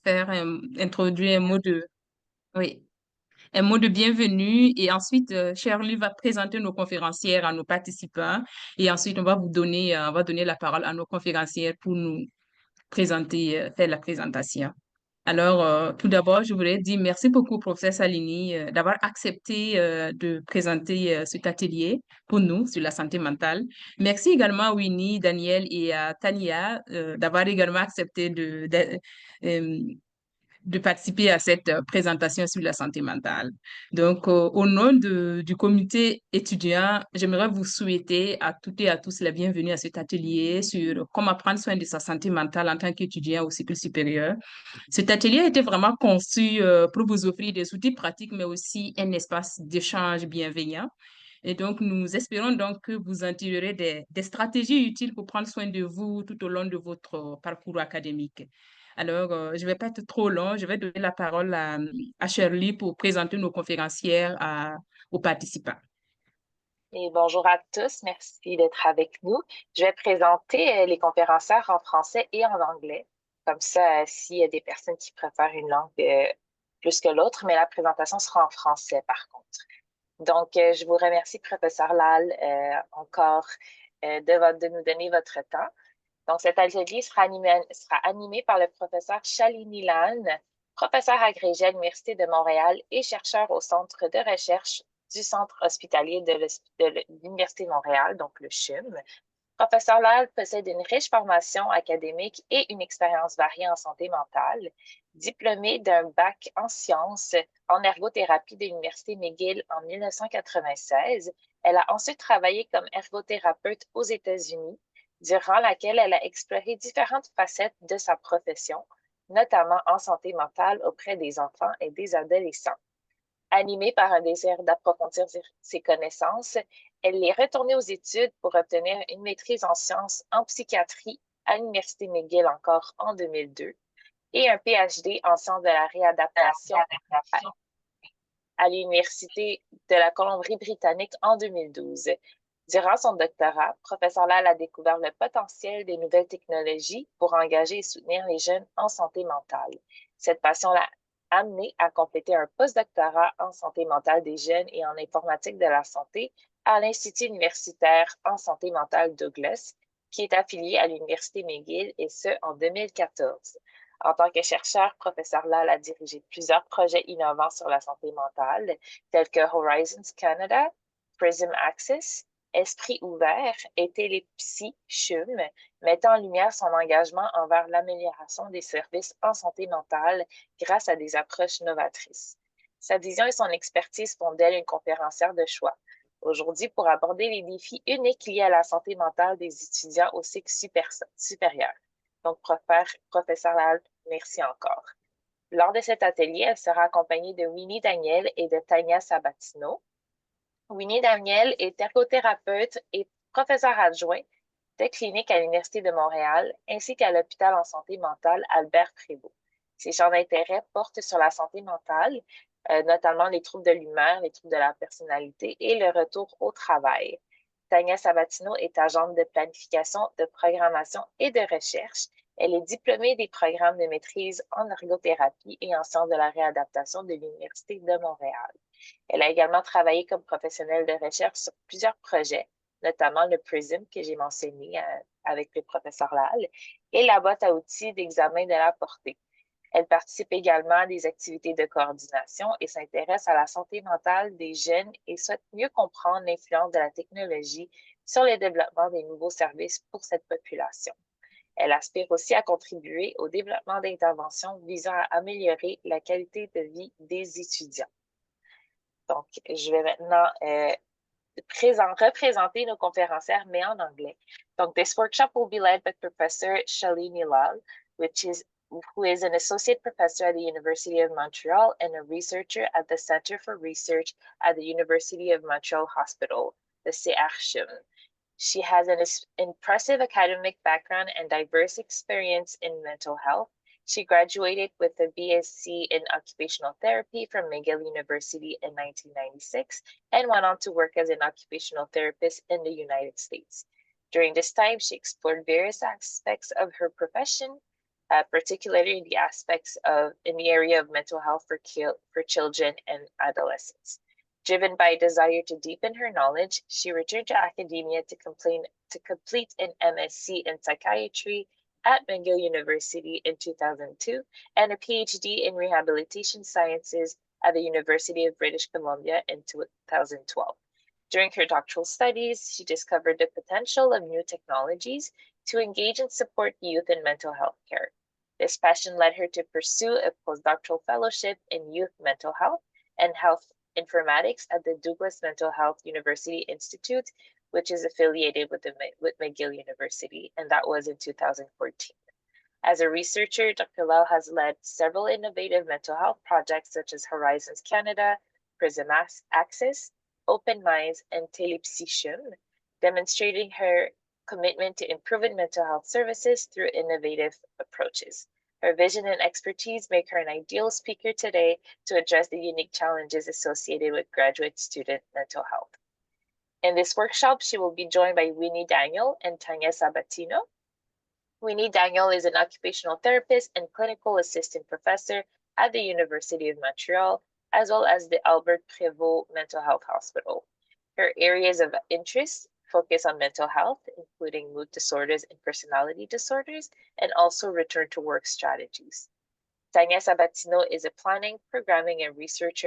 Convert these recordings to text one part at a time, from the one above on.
introduire oui, un mot de bienvenue et ensuite, Shirley va présenter nos conférencières à nos participants et ensuite on va donner la parole à nos conférencières pour nous présenter, faire la présentation. Alors, tout d'abord, je voudrais dire merci beaucoup, professeur Salini, d'avoir accepté de présenter cet atelier pour nous sur la santé mentale. Merci également à Winnie, Daniel et à Tania d'avoir également accepté euh, de participer à cette présentation sur la santé mentale. Donc, au nom du comité étudiant, j'aimerais vous souhaiter à toutes et à tous la bienvenue à cet atelier sur comment prendre soin de sa santé mentale en tant qu'étudiant au cycle supérieur. Cet atelier a été vraiment conçu pour vous offrir des outils pratiques, mais aussi un espace d'échange bienveillant. Et donc, nous espérons donc que vous en tirerez des stratégies utiles pour prendre soin de vous tout au long de votre parcours académique. Alors, je ne vais pas être trop long. Je vais donner la parole à Shirley pour présenter nos conférencières aux participants. Et bonjour à tous, merci d'être avec nous. Je vais présenter les conférencières en français et en anglais. Comme ça, s'il y a des personnes qui préfèrent une langue plus que l'autre, mais la présentation sera en français par contre. Donc, je vous remercie, professeur Lal, encore de nous donner votre temps. Donc, cet atelier sera animé par le professeur Shalini Lal, professeur agrégé à l'Université de Montréal et chercheur au Centre de recherche du Centre hospitalier de l'Université de Montréal, donc le CHUM. Professeur Lal possède une riche formation académique et une expérience variée en santé mentale. Diplômée d'un bac en sciences en ergothérapie de l'Université McGill en 1996, elle a ensuite travaillé comme ergothérapeute aux États-Unis, durant laquelle elle a exploré différentes facettes de sa profession, notamment en santé mentale auprès des enfants et des adolescents. Animée par un désir d'approfondir ses connaissances, elle est retournée aux études pour obtenir une maîtrise en sciences en psychiatrie à l'Université McGill encore en 2002 et un PhD en sciences de la réadaptation à l'Université de la Colombie-Britannique en 2012. Durant son doctorat, professeur Lal a découvert le potentiel des nouvelles technologies pour engager et soutenir les jeunes en santé mentale. Cette passion l'a amené à compléter un postdoctorat en santé mentale des jeunes et en informatique de la santé à l'Institut universitaire en santé mentale Douglas, qui est affilié à l'Université McGill, et ce en 2014. En tant que chercheur, professeur Lal a dirigé plusieurs projets innovants sur la santé mentale, tels que Horizons Canada, Prism Access, Esprit ouvert et Télépsy CHUM, mettant en lumière son engagement envers l'amélioration des services en santé mentale grâce à des approches novatrices. Sa vision et son expertise font d'elle une conférencière de choix. Aujourd'hui, pour aborder les défis uniques liés à la santé mentale des étudiants au cycle supérieur. Donc, professeur Lal, merci encore. Lors de cet atelier, elle sera accompagnée de Winnie Daniel et de Tania Sabatino. Winnie Daniel est ergothérapeute et professeur adjoint de clinique à l'Université de Montréal ainsi qu'à l'hôpital en santé mentale Albert Prévost. Ses champs d'intérêt portent sur la santé mentale, notamment les troubles de l'humeur, les troubles de la personnalité et le retour au travail. Tania Sabatino est agente de planification, de programmation et de recherche. Elle est diplômée des programmes de maîtrise en ergothérapie et en sciences de la réadaptation de l'Université de Montréal. Elle a également travaillé comme professionnelle de recherche sur plusieurs projets, notamment le PRISM que j'ai mentionné avec le professeur Lal et la boîte à outils d'examen de la portée. Elle participe également à des activités de coordination et s'intéresse à la santé mentale des jeunes et souhaite mieux comprendre l'influence de la technologie sur le développement des nouveaux services pour cette population. Elle aspire aussi à contribuer au développement d'interventions visant à améliorer la qualité de vie des étudiants. Donc, je vais maintenant représenter nos conférencières, mais en anglais. Donc, this workshop will be led by Professor Shalini Lal, who is an associate professor at the University of Montreal and a researcher at the Center for Research at the University of Montreal Hospital, the CRCHUM. She has an impressive academic background and diverse experience in mental health. She graduated with a BSc in Occupational Therapy from McGill University in 1996 and went on to work as an occupational therapist in the United States. During this time, she explored various aspects of her profession, particularly in the aspects in the area of mental health for children and adolescents. Driven by a desire to deepen her knowledge, she returned to academia to complete an MSc in psychiatry at McGill University in 2002 and a PhD in rehabilitation sciences at the University of British Columbia in 2012. During her doctoral studies, she discovered the potential of new technologies to engage and support youth in mental health care. This passion led her to pursue a postdoctoral fellowship in youth mental health and health informatics at the Douglas Mental Health University Institute, which is affiliated with McGill University, and that was in 2014. As a researcher, Dr. Lau has led several innovative mental health projects such as Horizons Canada, Prism Access, Open Minds, and Telepsychium, demonstrating her commitment to improving mental health services through innovative approaches. Her vision and expertise make her an ideal speaker today to address the unique challenges associated with graduate student mental health. In this workshop, she will be joined by Winnie Daniel and Tanya Sabatino. Winnie Daniel is an occupational therapist and clinical assistant professor at the University of Montreal, as well as the Albert Prévost Mental Health Hospital. Her areas of interest focus on mental health, including mood disorders and personality disorders, and also return to work strategies. Tanya Sabatino is a planning, programming, and research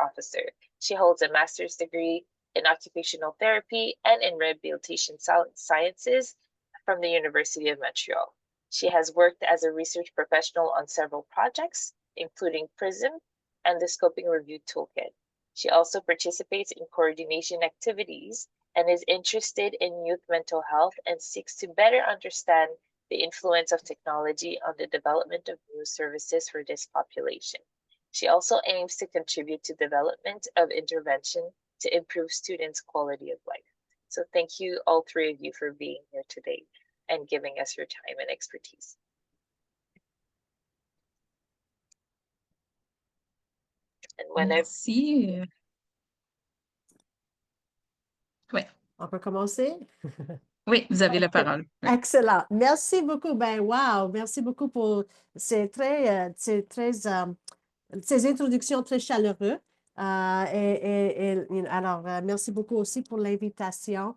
officer. She holds a master's degree in occupational therapy and in rehabilitation sciences from the University of Montreal. She has worked as a research professional on several projects, including PRISM and the Scoping Review Toolkit. She also participates in coordination activities and is interested in youth mental health and seeks to better understand the influence of technology on the development of new services for this population. She also aims to contribute to development of intervention to improve students' quality of life. So thank you, all three of you, for being here today and giving us your time and expertise. And Merci. Ouais. On peut commencer? Oui, vous avez la parole. Oui. Excellent. Merci beaucoup. Ben, wow, merci beaucoup pour ces introductions très chaleureuses. Alors, merci beaucoup aussi pour l'invitation.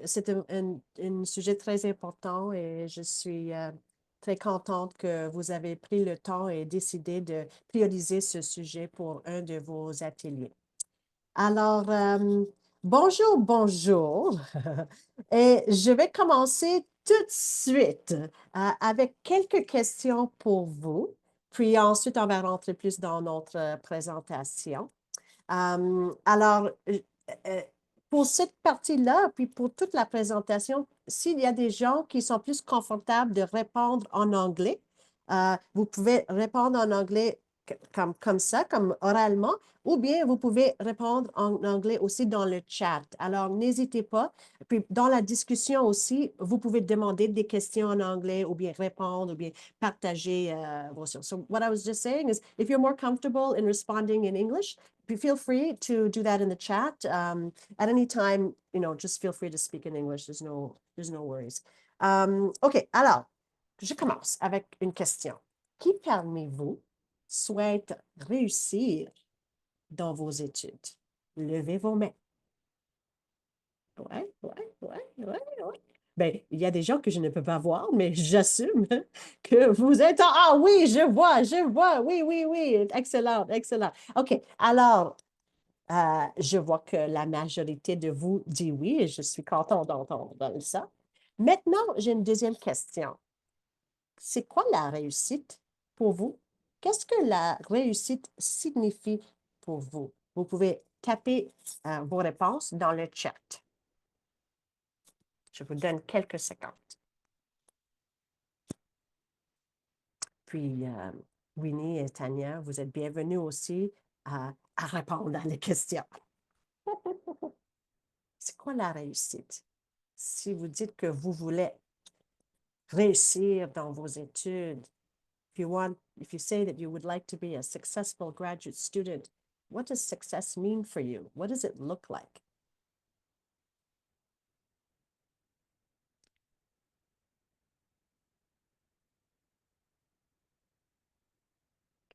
C'est un sujet très important et je suis très contente que vous avez pris le temps et décidé de prioriser ce sujet pour un de vos ateliers. Alors, bonjour, bonjour. Et je vais commencer tout de suite avec quelques questions pour vous. Puis ensuite, on va rentrer plus dans notre présentation. Alors, pour cette partie-là, puis pour toute la présentation, s'il y a des gens qui sont plus confortables de répondre en anglais, vous pouvez répondre en anglais comme ça, comme oralement, ou bien vous pouvez répondre en anglais aussi dans le chat. Alors, n'hésitez pas. Puis, dans la discussion aussi, vous pouvez demander des questions en anglais ou bien répondre ou bien partager vos choses. So, what I was just saying is, if you're more comfortable in responding in English, feel free to do that in the chat. At any time, just feel free to speak in English. There's no worries. OK, alors, je commence avec une question. Qui parmi vous souhaite réussir dans vos études? Levez vos mains. Ouais. Ben, il y a des gens que je ne peux pas voir, mais j'assume que vous êtes... Ah oui, je vois. Oui. Excellent. OK, alors, je vois que la majorité de vous dit oui et je suis contente d'entendre ça. Maintenant, j'ai une deuxième question. C'est quoi la réussite pour vous? Qu'est-ce que la réussite signifie pour vous? Vous pouvez taper vos réponses dans le chat. Je vous donne quelques secondes. Puis, Winnie et Tanya, vous êtes bienvenus aussi à répondre à les questions. C'est quoi la réussite? Si vous dites que vous voulez réussir dans vos études, if you say that you would like to be a successful graduate student, what does success mean for you? What does it look like?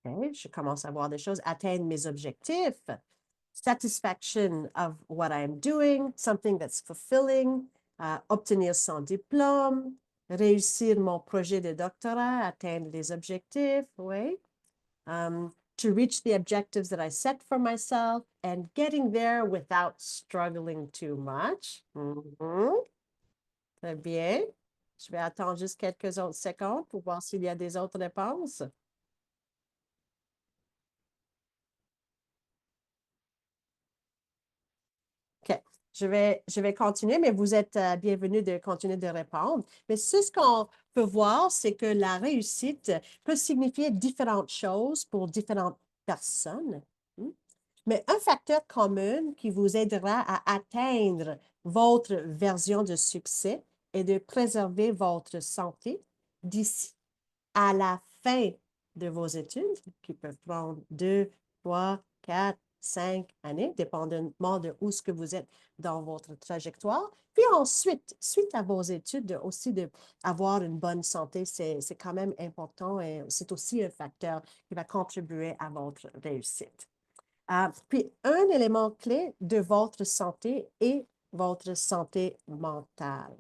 OK, je commence à voir des choses. Atteindre mes objectifs. Satisfaction of what I'm doing, something that's fulfilling. Obtenir son diplôme. Réussir mon projet de doctorat, atteindre les objectifs, oui. To reach the objectives that I set for myself and getting there without struggling too much. Très bien. Je vais attendre juste quelques autres secondes pour voir s'il y a des autres réponses. OK. Je vais continuer, mais vous êtes bienvenus de continuer de répondre. Mais ce qu'on peut voir, c'est que la réussite peut signifier différentes choses pour différentes personnes. Mais un facteur commun qui vous aidera à atteindre votre version de succès est de préserver votre santé d'ici à la fin de vos études, qui peuvent prendre 2, 3, 4, 5 années, dépendamment de où ce que vous êtes dans votre trajectoire. Puis ensuite, suite à vos études, aussi d'avoir une bonne santé, c'est quand même important et c'est aussi un facteur qui va contribuer à votre réussite. Puis, un élément clé de votre santé est votre santé mentale.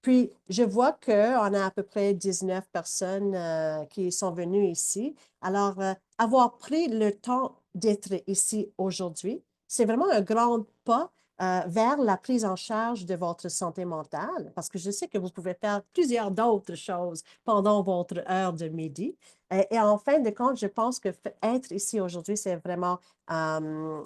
Puis, je vois qu'on a à peu près 19 personnes qui sont venues ici. Alors, avoir pris le temps d'être ici aujourd'hui, c'est vraiment un grand pas vers la prise en charge de votre santé mentale, parce que je sais que vous pouvez faire plusieurs d'autres choses pendant votre heure de midi. Et en fin de compte, je pense que être ici aujourd'hui, c'est vraiment une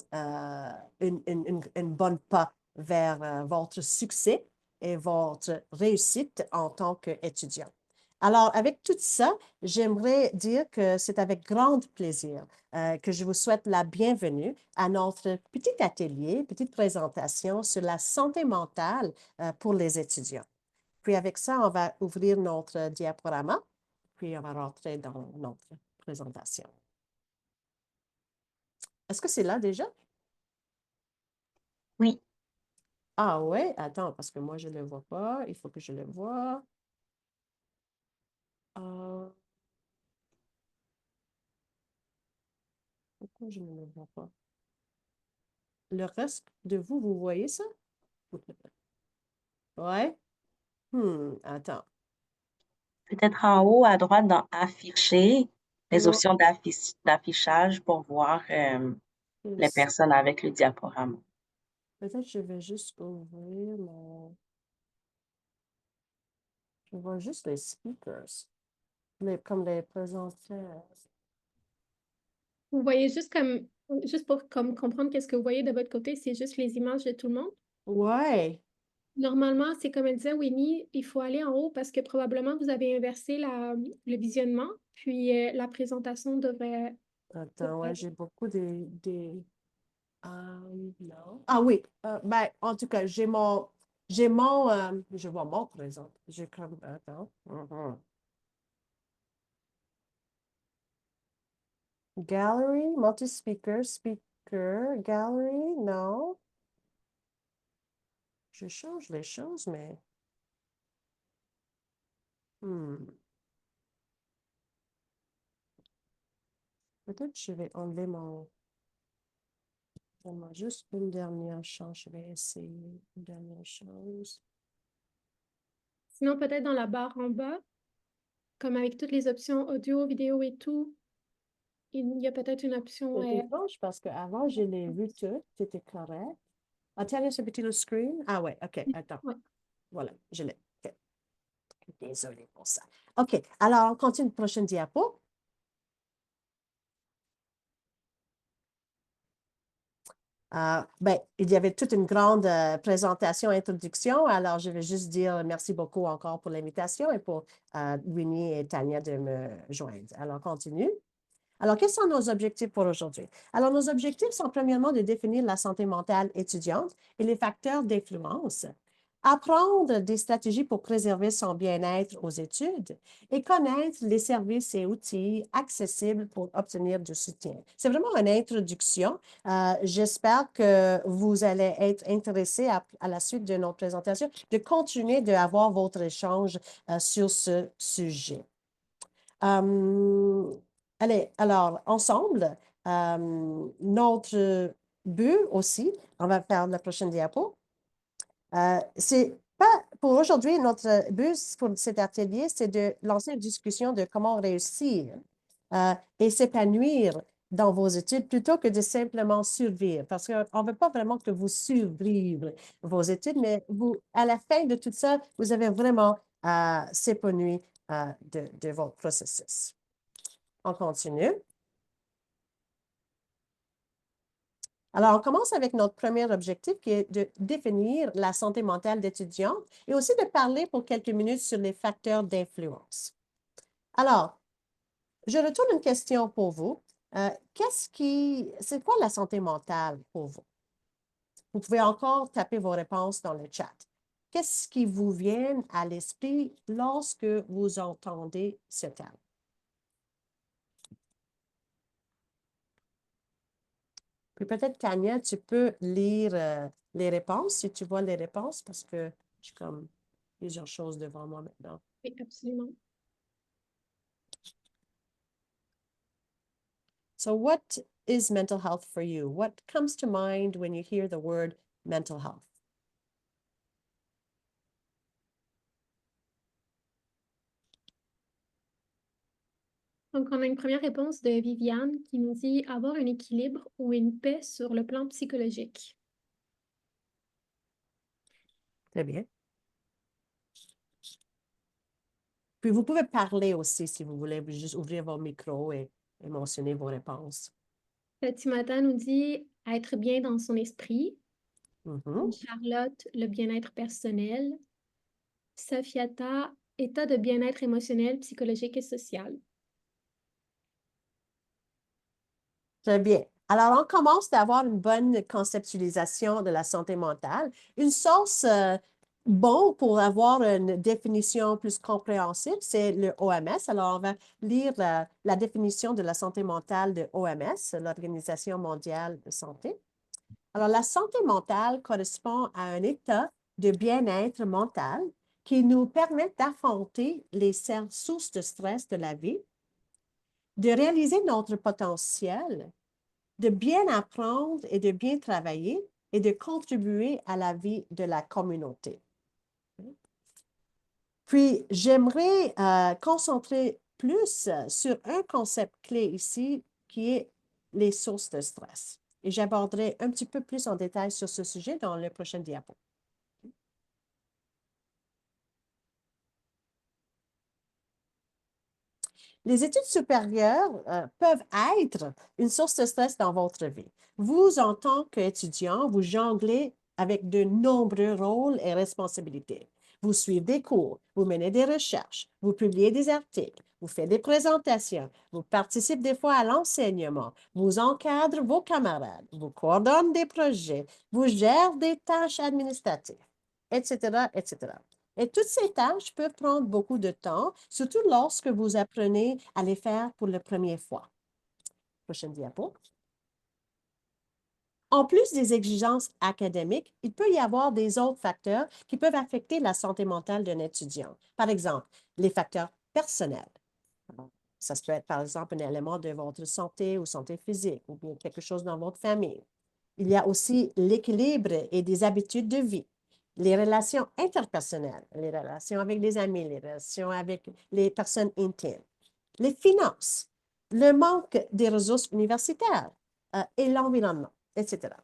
bonne pas vers votre succès et votre réussite en tant qu'étudiant. Alors, avec tout ça, j'aimerais dire que c'est avec grand plaisir que je vous souhaite la bienvenue à notre petit atelier, petite présentation sur la santé mentale pour les étudiants. Puis avec ça, on va ouvrir notre diaporama, puis on va rentrer dans notre présentation. Est-ce que c'est là déjà? Oui, Ah ouais, attends, parce que moi, je ne le vois pas. Il faut que je le voie. Pourquoi je ne le vois pas? Le reste de vous, vous voyez ça? Ouais? Attends. peut-être en haut à droite dans Afficher, les Ouais. options d'affichage pour voir les personnes avec le diaporama. Peut-être que je vais juste ouvrir mon... Je vois juste les speakers, comme les présenteurs. Vous voyez juste pour comme comprendre qu'est-ce que vous voyez de votre côté, c'est juste les images de tout le monde. Ouais. Normalement, c'est comme elle disait, Winnie, il faut aller en haut parce que probablement vous avez inversé le visionnement, puis la présentation devrait... Attends, ouais, j'ai beaucoup non. Ah oui, ben, en tout cas, je vois mon présent. J'ai comme, attends. Gallery, multi-speaker, speaker, gallery, non. Je change les choses, mais... Peut-être que je vais enlever mon... Donne-moi juste une dernière chance. Je vais essayer une dernière chose. Sinon, peut-être dans la barre en bas, comme avec toutes les options audio, vidéo et tout, il y a peut-être une option... C'est étrange parce qu'avant, je l'ai vu tout, c'était correct. Ah, tiens, ce petit screen. Ah ouais, OK, attends. Ouais. Voilà, je l'ai. OK. Désolée pour ça. OK, alors on continue, prochaine diapo. Ben, il y avait toute une grande présentation, introduction. Alors, je vais juste dire merci beaucoup encore pour l'invitation et pour Winnie et Tania de me joindre. Alors, continue. Alors, quels sont nos objectifs pour aujourd'hui? Alors, nos objectifs sont premièrement de définir la santé mentale étudiante et les facteurs d'influence, apprendre des stratégies pour préserver son bien-être aux études et connaître les services et outils accessibles pour obtenir du soutien. C'est vraiment une introduction. J'espère que vous allez être intéressés à la suite de notre présentation de continuer d'avoir votre échange sur ce sujet. Allez, alors, ensemble, notre but aussi, on va faire la prochaine diapo. C'est pas, pour aujourd'hui, notre but pour cet atelier, c'est de lancer une discussion de comment réussir et s'épanouir dans vos études plutôt que de simplement survivre. Parce qu'on ne veut pas vraiment que vous survivre vos études, mais vous, à la fin de tout ça, vous avez vraiment s'épanouir de votre processus. On continue. Alors, on commence avec notre premier objectif qui est de définir la santé mentale d'étudiants et aussi de parler pour quelques minutes sur les facteurs d'influence. Alors, je retourne une question pour vous. C'est quoi la santé mentale pour vous? Vous pouvez encore taper vos réponses dans le chat. Qu'est-ce qui vous vient à l'esprit lorsque vous entendez ce terme? Puis peut-être, Tania, tu peux lire les réponses, si tu vois les réponses, parce que j'ai comme plusieurs choses devant moi maintenant. Oui, absolument. So what is mental health for you? What comes to mind when you hear the word mental health? Donc, on a une première réponse de Viviane qui nous dit avoir un équilibre ou une paix sur le plan psychologique. Très bien. Puis vous pouvez parler aussi si vous voulez, juste ouvrir vos micros et mentionner vos réponses. Timothy nous dit être bien dans son esprit. Mhm. Charlotte, le bien-être personnel. Safiata, état de bien-être émotionnel, psychologique et social. Très bien. Alors, on commence d'avoir une bonne conceptualisation de la santé mentale. Une source bon pour avoir une définition plus compréhensible, c'est le OMS. Alors, on va lire la définition de la santé mentale de OMS, l'Organisation mondiale de santé. Alors, la santé mentale correspond à un état de bien-être mental qui nous permet d'affronter les sources de stress de la vie, de réaliser notre potentiel, de bien apprendre et de bien travailler et de contribuer à la vie de la communauté. Puis, j'aimerais concentrer plus sur un concept clé ici qui est les sources de stress. Et j'aborderai un petit peu plus en détail sur ce sujet dans le prochain diapo. Les études supérieures peuvent être une source de stress dans votre vie. Vous, en tant qu'étudiant, vous jonglez avec de nombreux rôles et responsabilités. Vous suivez des cours, vous menez des recherches, vous publiez des articles, vous faites des présentations, vous participez des fois à l'enseignement, vous encadrez vos camarades, vous coordonnez des projets, vous gérez des tâches administratives, etc., etc. Et toutes ces tâches peuvent prendre beaucoup de temps, surtout lorsque vous apprenez à les faire pour la première fois. Prochaine diapo. En plus des exigences académiques, il peut y avoir des autres facteurs qui peuvent affecter la santé mentale d'un étudiant. Par exemple, les facteurs personnels. Ça peut être, par exemple, un élément de votre santé ou santé physique ou bien quelque chose dans votre famille. Il y a aussi l'équilibre et des habitudes de vie. Les relations interpersonnelles, les relations avec les amis, les relations avec les personnes intimes, les finances, le manque des ressources universitaires et l'environnement, etc.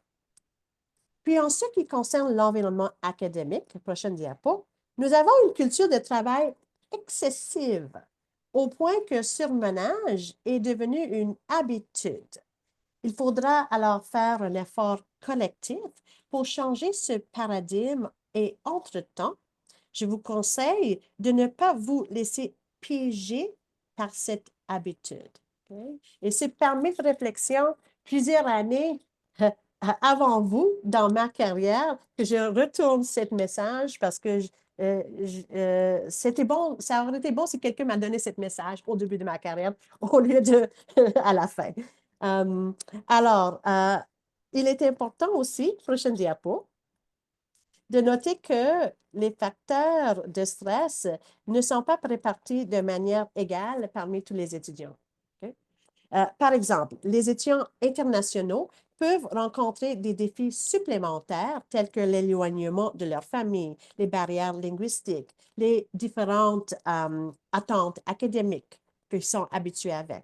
Puis en ce qui concerne l'environnement académique, prochaine diapo, nous avons une culture de travail excessive au point que surmenage est devenu une habitude. Il faudra alors faire un effort collectif pour changer ce paradigme et entre-temps, je vous conseille de ne pas vous laisser piéger par cette habitude. Okay? Et c'est par mes réflexions, plusieurs années avant vous, dans ma carrière, que je retourne ce message parce que c'était bon, ça aurait été bon si quelqu'un m'a donné ce message au début de ma carrière au lieu de à la fin. Alors, il est important aussi, prochaine diapo, de noter que les facteurs de stress ne sont pas répartis de manière égale parmi tous les étudiants. Okay? Par exemple, les étudiants internationaux peuvent rencontrer des défis supplémentaires tels que l'éloignement de leur famille, les barrières linguistiques, les différentes attentes académiques qu'ils sont habitués avec.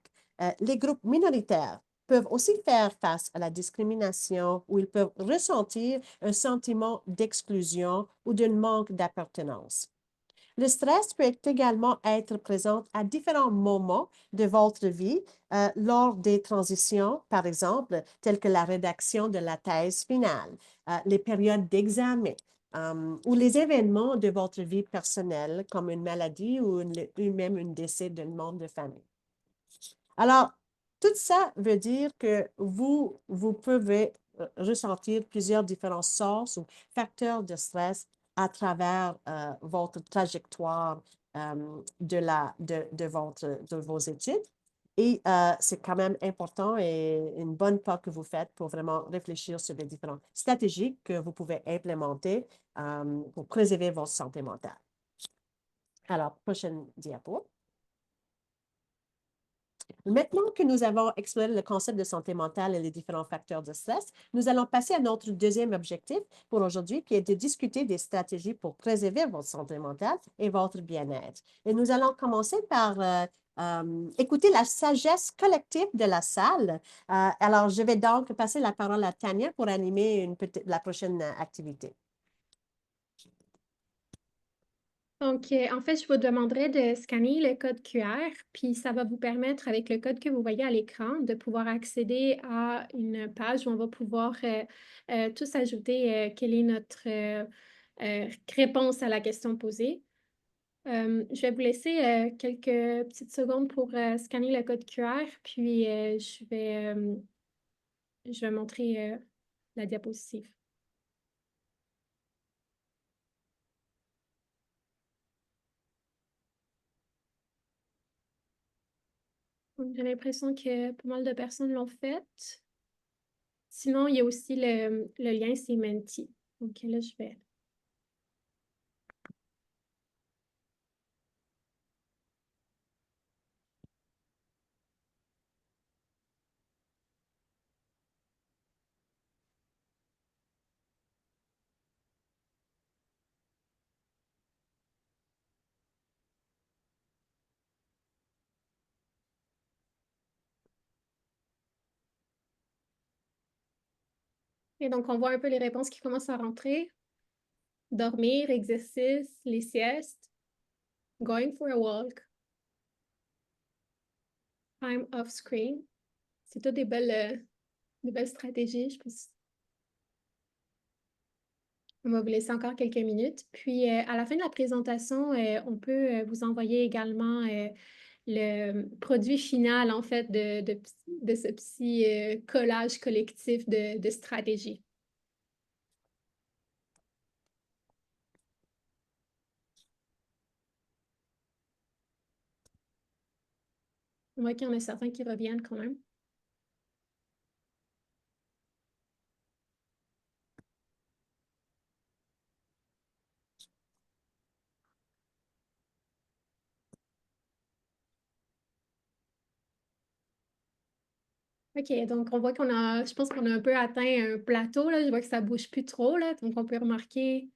Les groupes minoritaires peuvent aussi faire face à la discrimination ou ils peuvent ressentir un sentiment d'exclusion ou d'un manque d'appartenance. Le stress peut également être présent à différents moments de votre vie, lors des transitions, par exemple, telles que la rédaction de la thèse finale, les périodes d'examen, ou les événements de votre vie personnelle, comme une maladie ou même un décès d'un membre de famille. Alors, tout ça veut dire que vous pouvez ressentir plusieurs différentes sources ou facteurs de stress à travers votre trajectoire de vos études. Et c'est quand même important et une bonne part que vous faites pour vraiment réfléchir sur les différentes stratégies que vous pouvez implémenter pour préserver votre santé mentale. Alors, prochaine diapo. Maintenant que nous avons exploré le concept de santé mentale et les différents facteurs de stress, nous allons passer à notre deuxième objectif pour aujourd'hui, qui est de discuter des stratégies pour préserver votre santé mentale et votre bien-être. Et nous allons commencer par écouter la sagesse collective de la salle. Alors, je vais donc passer la parole à Tania pour animer la prochaine activité. Donc, en fait, je vous demanderai de scanner le code QR, puis ça va vous permettre, avec le code que vous voyez à l'écran, de pouvoir accéder à une page où on va pouvoir tous ajouter quelle est notre réponse à la question posée. Je vais vous laisser quelques petites secondes pour scanner le code QR, puis je vais montrer la diapositive. J'ai l'impression que pas mal de personnes l'ont fait. Sinon, il y a aussi le lien, c'est Menti. Donc là, je vais. Et donc, on voit un peu les réponses qui commencent à rentrer. Dormir, exercice, les siestes, going for a walk, time off screen. C'est toutes des belles stratégies, je pense. On va vous laisser encore quelques minutes. Puis, à la fin de la présentation, on peut vous envoyer également le produit final, en fait, de ce petit collage collectif de stratégies. On voit qu'il y en a certains qui reviennent quand même. OK, donc on voit je pense qu'on a un peu atteint un plateau, là. Je vois que ça bouge plus trop, là. Donc, on peut remarquer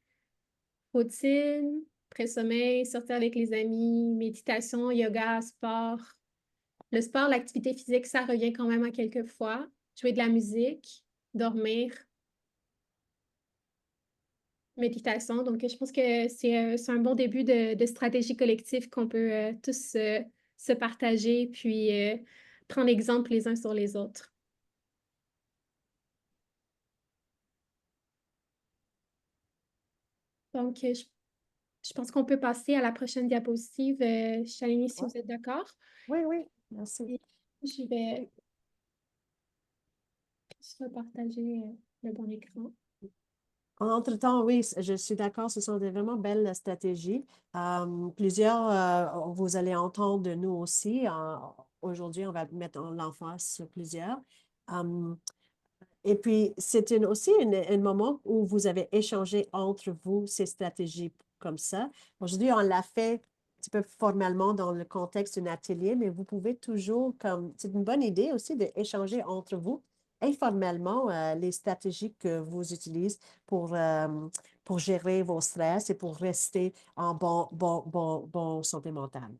routine, pré-sommeil, sortir avec les amis, méditation, yoga, sport. Le sport, l'activité physique, ça revient quand même à quelques fois. Jouer de la musique, dormir, méditation. Donc, je pense que c'est un bon début de stratégie collective qu'on peut tous se partager, puis prendre exemple les uns sur les autres. Donc, je pense qu'on peut passer à la prochaine diapositive. Shalini, si vous êtes d'accord. Oui, oui, merci. Et je vais partager le bon écran. Entre-temps, oui, je suis d'accord, ce sont des vraiment belles stratégies. Plusieurs, vous allez entendre de nous aussi. Aujourd'hui, on va mettre l'emphase sur plusieurs. Et puis, c'est aussi un moment où vous avez échangé entre vous ces stratégies comme ça. Aujourd'hui, on l'a fait petit peu formellement dans le contexte d'un atelier, mais vous pouvez toujours, comme c'est une bonne idée aussi d'échanger entre vous informellement les stratégies que vous utilisez pour gérer vos stress et pour rester en bon santé mentale.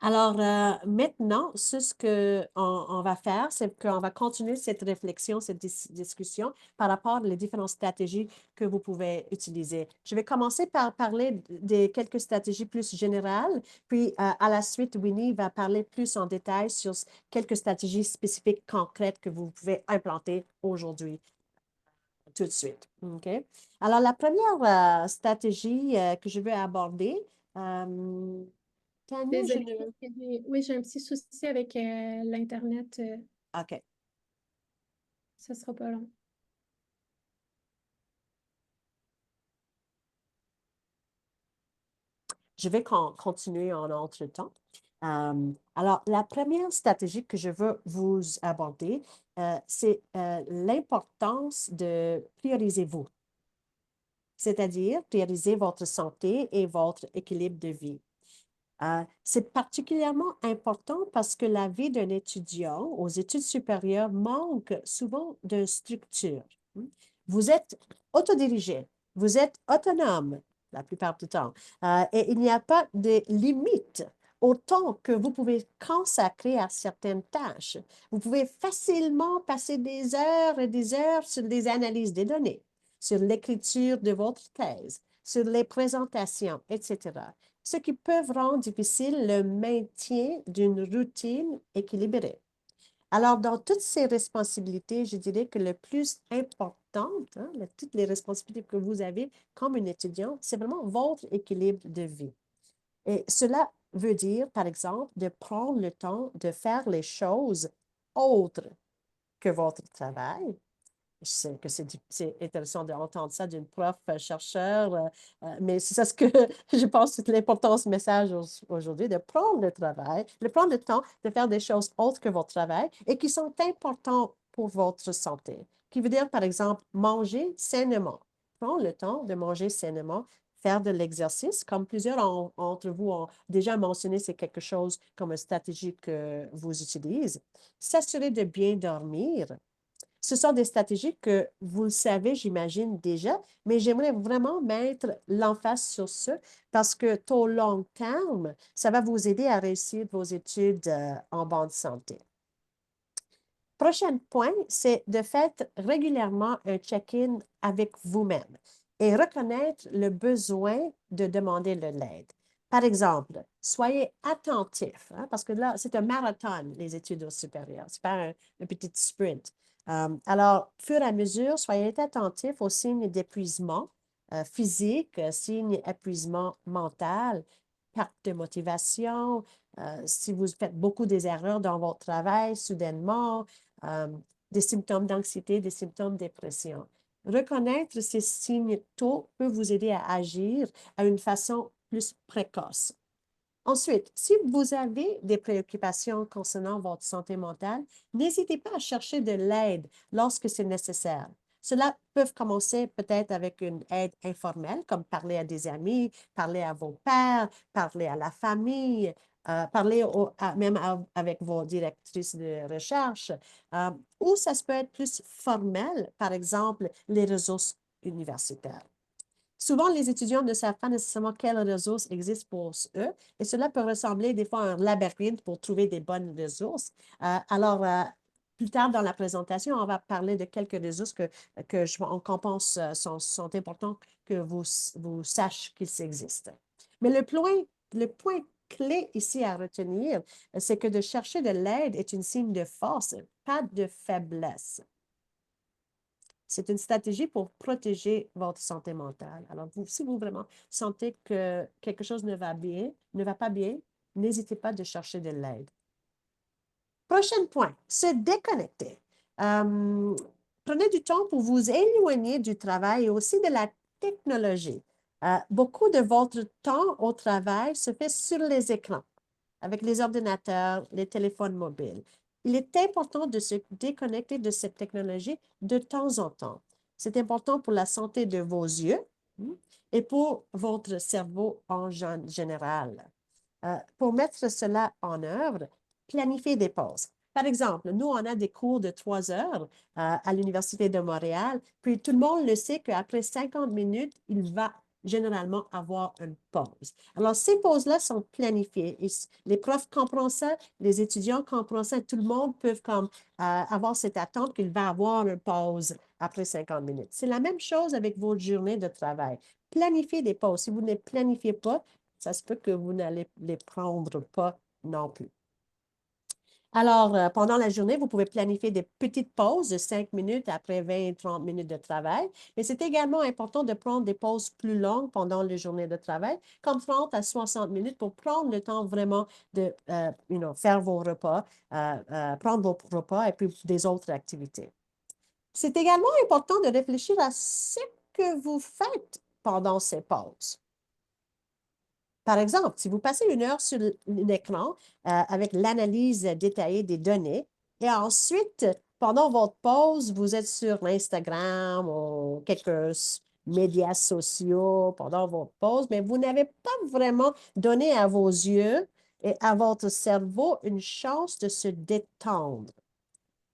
Alors, maintenant, ce qu'on va faire, c'est qu'on va continuer cette réflexion, cette discussion par rapport aux différentes stratégies que vous pouvez utiliser. Je vais commencer par parler de quelques stratégies plus générales, puis à la suite, Winnie va parler plus en détail sur quelques stratégies spécifiques, concrètes que vous pouvez implanter aujourd'hui, tout de suite. OK? Alors, la première stratégie que je veux aborder, Tania, je Désolée, ne... parce que oui, j'ai un petit souci avec l'Internet. OK. Ça sera pas long. Je vais continuer en entre-temps. Alors, la première stratégie que je veux vous aborder, c'est l'importance de prioriser vous, c'est-à-dire prioriser votre santé et votre équilibre de vie. C'est particulièrement important parce que la vie d'un étudiant aux études supérieures manque souvent de structure. Vous êtes autodirigé, vous êtes autonome la plupart du temps, et il n'y a pas de limite au temps que vous pouvez consacrer à certaines tâches. Vous pouvez facilement passer des heures et des heures sur les analyses des données, sur l'écriture de votre thèse, sur les présentations, etc., ce qui peut rendre difficile le maintien d'une routine équilibrée. Alors, dans toutes ces responsabilités, je dirais que le plus important, toutes les responsabilités que vous avez comme un étudiant, c'est vraiment votre équilibre de vie. Et cela veut dire, par exemple, de prendre le temps de faire les choses autres que votre travail. Je sais que c'est intéressant d'entendre ça d'une prof chercheur, mais c'est ça ce que je pense c'est l'importance du message aujourd'hui, de prendre de prendre le temps de faire des choses autres que votre travail et qui sont importantes pour votre santé. Qui veut dire, par exemple, manger sainement. Prendre le temps de manger sainement, faire de l'exercice, comme plusieurs entre vous ont déjà mentionné, c'est quelque chose comme une stratégie que vous utilisez. S'assurer de bien dormir. Ce sont des stratégies que vous le savez, j'imagine déjà, mais j'aimerais vraiment mettre l'emphase sur ce parce que au long terme, ça va vous aider à réussir vos études en bonne santé. Prochain point, c'est de faire régulièrement un check-in avec vous-même et reconnaître le besoin de demander de l'aide. Par exemple, soyez attentif, parce que là, c'est un marathon, les études au supérieur, ce n'est pas un petit sprint. Alors, au fur et à mesure, soyez attentif aux signes d'épuisement physique, signes d'épuisement mental, perte de motivation, si vous faites beaucoup des erreurs dans votre travail soudainement, des symptômes d'anxiété, des symptômes de dépression. Reconnaître ces signes tôt peut vous aider à agir à une façon plus précoce. Ensuite, si vous avez des préoccupations concernant votre santé mentale, n'hésitez pas à chercher de l'aide lorsque c'est nécessaire. Cela peut commencer peut-être avec une aide informelle, comme parler à des amis, parler à vos pairs, parler à la famille, parler même avec vos directrices de recherche, ou ça peut être plus formel, par exemple, les réseaux universitaires. Souvent, les étudiants ne savent pas nécessairement quelles ressources existent pour eux et cela peut ressembler des fois à un labyrinthe pour trouver des bonnes ressources. Alors, plus tard dans la présentation, on va parler de quelques ressources qu'on pense sont importantes que vous sachiez qu'ils existent. Mais le point clé ici à retenir, c'est que de chercher de l'aide est un signe de force, pas de faiblesse. C'est une stratégie pour protéger votre santé mentale. Alors, si vous vraiment sentez que quelque chose ne va pas bien, n'hésitez pas de chercher de l'aide. Prochain point, se déconnecter. Prenez du temps pour vous éloigner du travail et aussi de la technologie. Beaucoup de votre temps au travail se fait sur les écrans, avec les ordinateurs, les téléphones mobiles. Il est important de se déconnecter de cette technologie de temps en temps. C'est important pour la santé de vos yeux, et pour votre cerveau en général. Pour mettre cela en œuvre, planifiez des pauses. Par exemple, nous, on a des cours de 3 heures à l'Université de Montréal, puis tout le monde le sait qu'après 50 minutes, il va généralement avoir une pause. Alors, ces pauses-là sont planifiées. Et les profs comprennent ça, les étudiants comprennent ça, tout le monde peut comme, avoir cette attente qu'il va avoir une pause après 50 minutes. C'est la même chose avec votre journée de travail. Planifiez des pauses. Si vous ne les planifiez pas, ça se peut que vous n'allez les prendre pas non plus. Alors, pendant la journée, vous pouvez planifier des petites pauses de 5 minutes après 20-30 minutes de travail. Mais c'est également important de prendre des pauses plus longues pendant les journées de travail, comme 30 à 60 minutes pour prendre le temps vraiment de faire vos repas, prendre vos repas et puis des autres activités. C'est également important de réfléchir à ce que vous faites pendant ces pauses. Par exemple, si vous passez 1 heure sur l'écran avec l'analyse détaillée des données et ensuite, pendant votre pause, vous êtes sur Instagram ou quelques médias sociaux pendant votre pause, mais vous n'avez pas vraiment donné à vos yeux et à votre cerveau une chance de se détendre.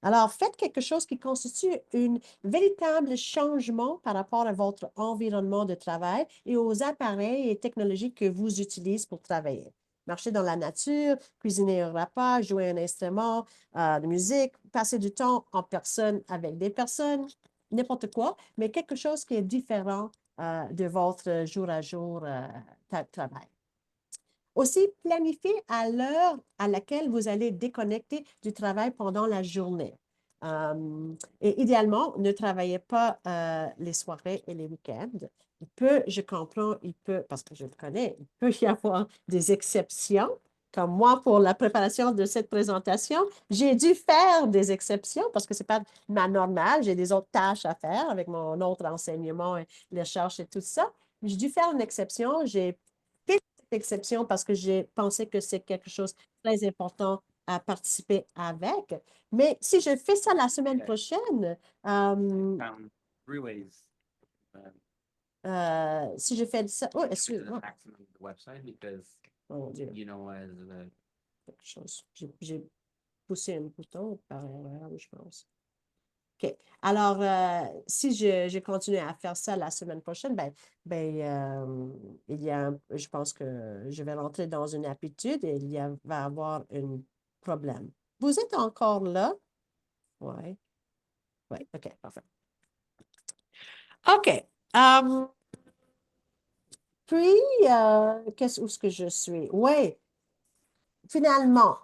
Alors, faites quelque chose qui constitue un véritable changement par rapport à votre environnement de travail et aux appareils et technologies que vous utilisez pour travailler. Marcher dans la nature, cuisiner un repas, jouer un instrument de musique, passer du temps en personne avec des personnes, n'importe quoi, mais quelque chose qui est différent de votre jour à jour travail. Aussi, planifiez à l'heure à laquelle vous allez déconnecter du travail pendant la journée. Et idéalement, ne travaillez pas les soirées et les week-ends. Je comprends, parce que je le connais, il peut y avoir des exceptions. Comme moi, pour la préparation de cette présentation, j'ai dû faire des exceptions parce que ce n'est pas ma normale. J'ai des autres tâches à faire avec mon autre enseignement et les recherches et tout ça. J'ai dû faire une exception. J'ai fait exception parce que j'ai pensé que c'est quelque chose de très important à participer avec. Mais si je fais ça la semaine prochaine, si je fais ça, oh, excuse-moi. Oh mon Dieu, quelque chose. J'ai poussé un bouton par erreur, je pense. OK. Alors, si je continue à faire ça la semaine prochaine, je pense que je vais rentrer dans une habitude et va avoir un problème. Vous êtes encore là? Oui. Oui, OK, parfait. OK. Puis, où est-ce que je suis? Oui, finalement.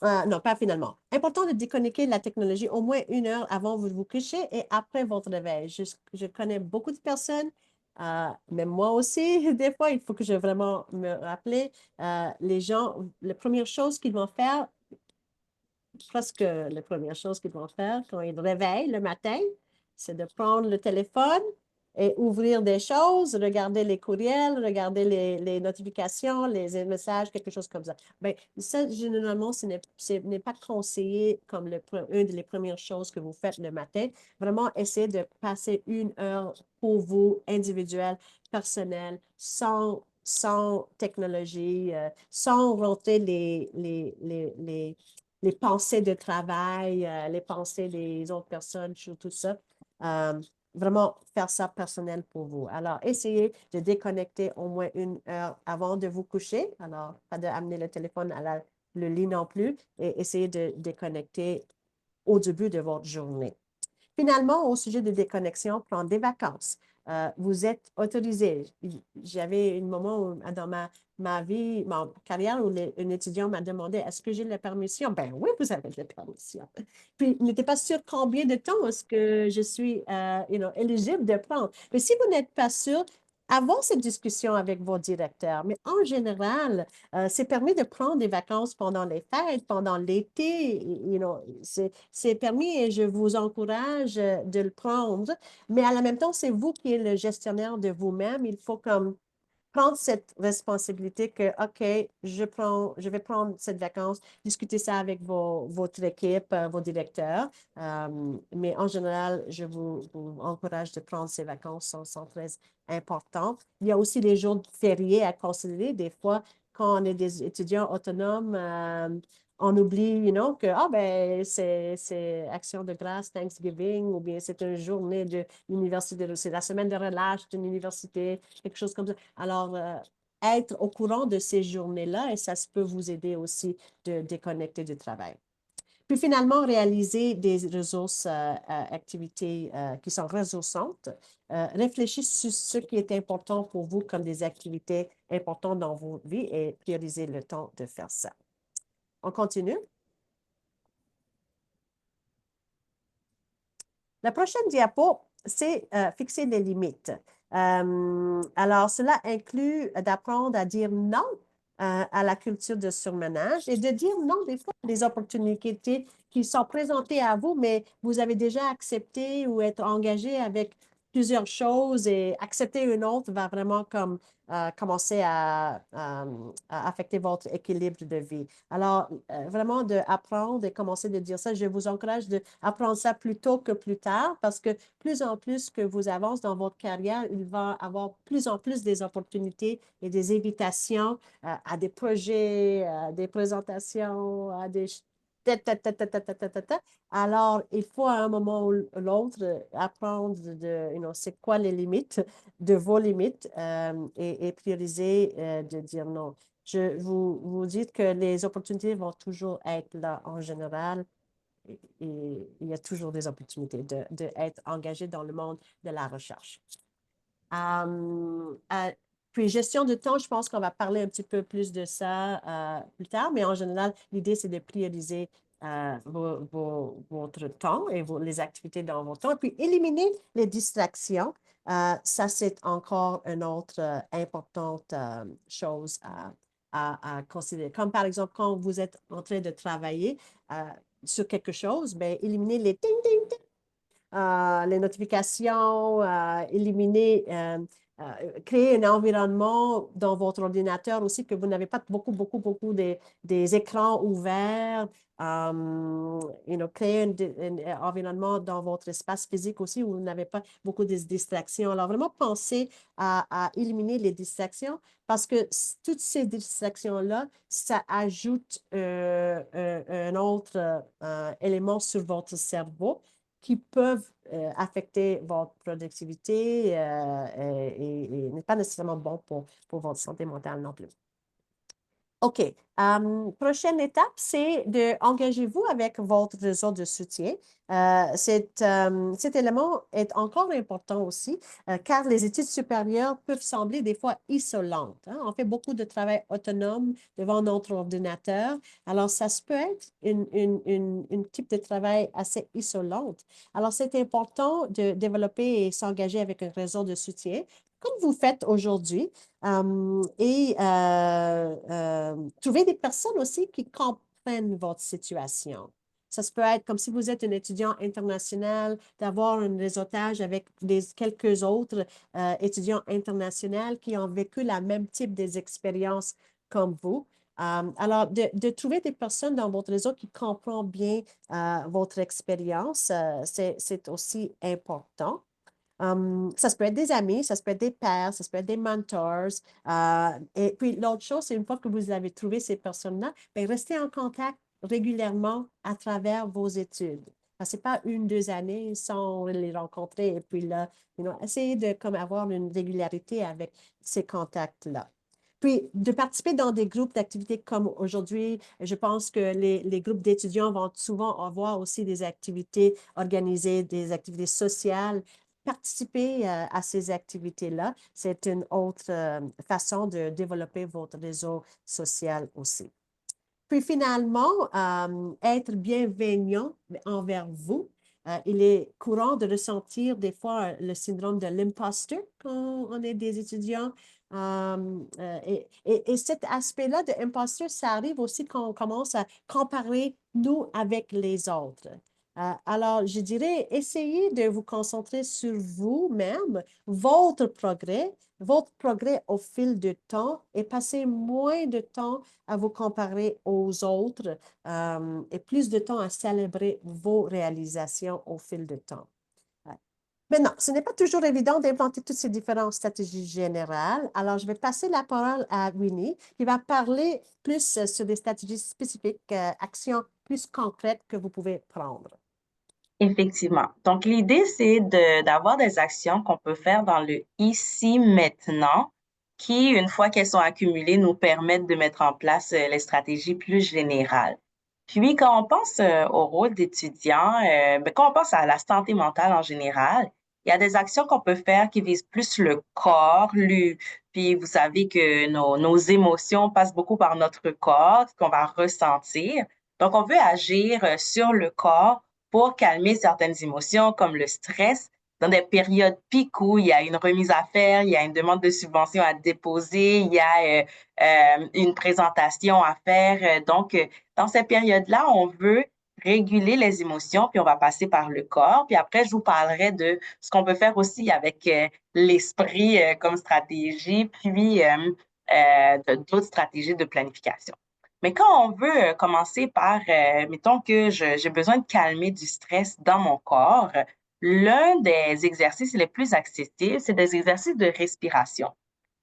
Non, pas finalement. Important de déconnecter la technologie au moins 1 heure avant de vous coucher et après votre réveil. Je connais beaucoup de personnes, même moi aussi, des fois, il faut que je vraiment me rappelle. Les gens, la première chose qu'ils vont faire, presque la première chose qu'ils vont faire quand ils réveillent le matin, c'est de prendre le téléphone et ouvrir des choses, regarder les courriels, regarder les notifications, les messages, quelque chose comme ça. Bien, ça, généralement, ce n'est pas conseillé comme une des premières choses que vous faites le matin. Vraiment, essayez de passer 1 heure pour vous, individuel, personnel, sans technologie, sans rentrer les pensées de travail, les pensées des autres personnes, tout ça. Vraiment faire ça personnel pour vous. Alors, essayez de déconnecter au moins 1 heure avant de vous coucher. Alors, pas d'amener le téléphone le lit non plus et essayez de déconnecter au début de votre journée. Finalement, au sujet de déconnexion, prendre des vacances. Vous êtes autorisé. J'avais un moment dans ma vie, ma carrière, où un étudiant m'a demandé, est-ce que j'ai la permission? Ben oui, vous avez la permission. Puis, il n'était pas sûr combien de temps est-ce que je suis éligible de prendre. Mais si vous n'êtes pas sûr, avoir cette discussion avec vos directeurs. Mais en général, c'est permis de prendre des vacances pendant les fêtes, pendant l'été. C'est permis et je vous encourage de le prendre. Mais à la même temps, c'est vous qui êtes le gestionnaire de vous-même. Il faut comme prendre cette responsabilité que, OK, je vais prendre cette vacance, discuter ça avec votre équipe, vos directeurs. Mais en général, vous encourage de prendre ces vacances, sont très importantes. Il y a aussi les jours fériés à considérer. Des fois, quand on est des étudiants autonomes, on oublie, que ben, c'est Action de grâce, Thanksgiving, ou bien c'est une journée de l'université, c'est la semaine de relâche d'une université, quelque chose comme ça. Alors, être au courant de ces journées-là, et ça peut vous aider aussi de déconnecter du travail. Puis finalement, réaliser des ressources, activités qui sont ressourçantes. Réfléchissez sur ce qui est important pour vous comme des activités importantes dans vos vies et priorisez le temps de faire ça. On continue. La prochaine diapo, c'est fixer les limites. Alors, cela inclut d'apprendre à dire non à la culture de surmenage et de dire non des fois à des opportunités qui sont présentées à vous, mais vous avez déjà accepté ou être engagé avec plusieurs choses et accepter une autre va vraiment comme commencer à affecter votre équilibre de vie. Alors, vraiment d'apprendre et commencer de dire ça, je vous encourage d'apprendre ça plus tôt que plus tard parce que plus en plus que vous avancez dans votre carrière, il va y avoir plus en plus des opportunités et des invitations à des projets, à des présentations, à des... Alors, il faut à un moment ou l'autre apprendre c'est quoi les limites, de vos limites et prioriser de dire non. Vous dites que les opportunités vont toujours être là en général et il y a toujours des opportunités d'être engagé dans le monde de la recherche. Puis, gestion de temps, je pense qu'on va parler un petit peu plus de ça plus tard, mais en général, l'idée, c'est de prioriser votre temps et les activités dans votre temps. Puis, éliminer les distractions. Ça, c'est encore une autre importante chose à considérer. Comme par exemple, quand vous êtes en train de travailler sur quelque chose, bien, éliminer les ting, ting, ting, les notifications, éliminer, créer un environnement dans votre ordinateur aussi que vous n'avez pas beaucoup des écrans ouverts. Créer un environnement dans votre espace physique aussi où vous n'avez pas beaucoup de distractions. Alors, vraiment penser à éliminer les distractions parce que toutes ces distractions-là, ça ajoute un autre élément sur votre cerveau qui peuvent affecter votre productivité et n'est pas nécessairement bon pour votre santé mentale non plus. OK. Prochaine étape, c'est d'engagez-vous avec votre réseau de soutien. Cet élément est encore important aussi, car les études supérieures peuvent sembler des fois isolantes. Hein? On fait beaucoup de travail autonome devant notre ordinateur. Alors, ça se peut être une type de travail assez isolante. Alors, c'est important de développer et s'engager avec un réseau de soutien, comme vous faites aujourd'hui. Trouver des personnes aussi qui comprennent votre situation. Ça se peut être comme si vous êtes un étudiant international, d'avoir un réseautage avec quelques autres étudiants internationaux qui ont vécu la même type d'expériences comme vous. Alors, de trouver des personnes dans votre réseau qui comprennent bien votre expérience, c'est aussi important. Ça se peut être des amis, ça se peut être des pairs, ça se peut être des mentors. Et puis, l'autre chose, c'est une fois que vous avez trouvé ces personnes-là, bien, restez en contact régulièrement à travers vos études. Ce n'est pas 1-2 années sans les rencontrer et puis là, essayez de comme, avoir une régularité avec ces contacts-là. Puis, de participer dans des groupes d'activités comme aujourd'hui, je pense que les groupes d'étudiants vont souvent avoir aussi des activités organisées, des activités sociales. Participer à ces activités-là, c'est une autre façon de développer votre réseau social aussi. Puis finalement, être bienveillant envers vous. Il est courant de ressentir des fois le syndrome de l'imposteur quand on est des étudiants. Et cet aspect-là de imposteur, ça arrive aussi quand on commence à comparer nous avec les autres. Alors, je dirais, essayez de vous concentrer sur vous-même, votre progrès au fil du temps et passez moins de temps à vous comparer aux autres et plus de temps à célébrer vos réalisations au fil du temps. Ouais. Maintenant, ce n'est pas toujours évident d'implanter toutes ces différentes stratégies générales. Alors, je vais passer la parole à Winnie, qui va parler plus sur des stratégies spécifiques, actions plus concrètes que vous pouvez prendre. Effectivement. Donc, l'idée, c'est d'avoir des actions qu'on peut faire dans le ici, maintenant, qui, une fois qu'elles sont accumulées, nous permettent de mettre en place les stratégies plus générales. Puis, quand on pense au rôle d'étudiant, quand on pense à la santé mentale en général, il y a des actions qu'on peut faire qui visent plus le corps, puis vous savez que nos émotions passent beaucoup par notre corps, ce qu'on va ressentir. Donc, on veut agir sur le corps pour calmer certaines émotions comme le stress dans des périodes piques où il y a une remise à faire, il y a une demande de subvention à déposer, il y a une présentation à faire. Donc, dans ces périodes-là, on veut réguler les émotions, puis on va passer par le corps. Puis après, je vous parlerai de ce qu'on peut faire aussi avec l'esprit comme stratégie, puis d'autres stratégies de planification. Mais quand on veut commencer par, mettons que j'ai besoin de calmer du stress dans mon corps, l'un des exercices les plus accessibles, c'est des exercices de respiration.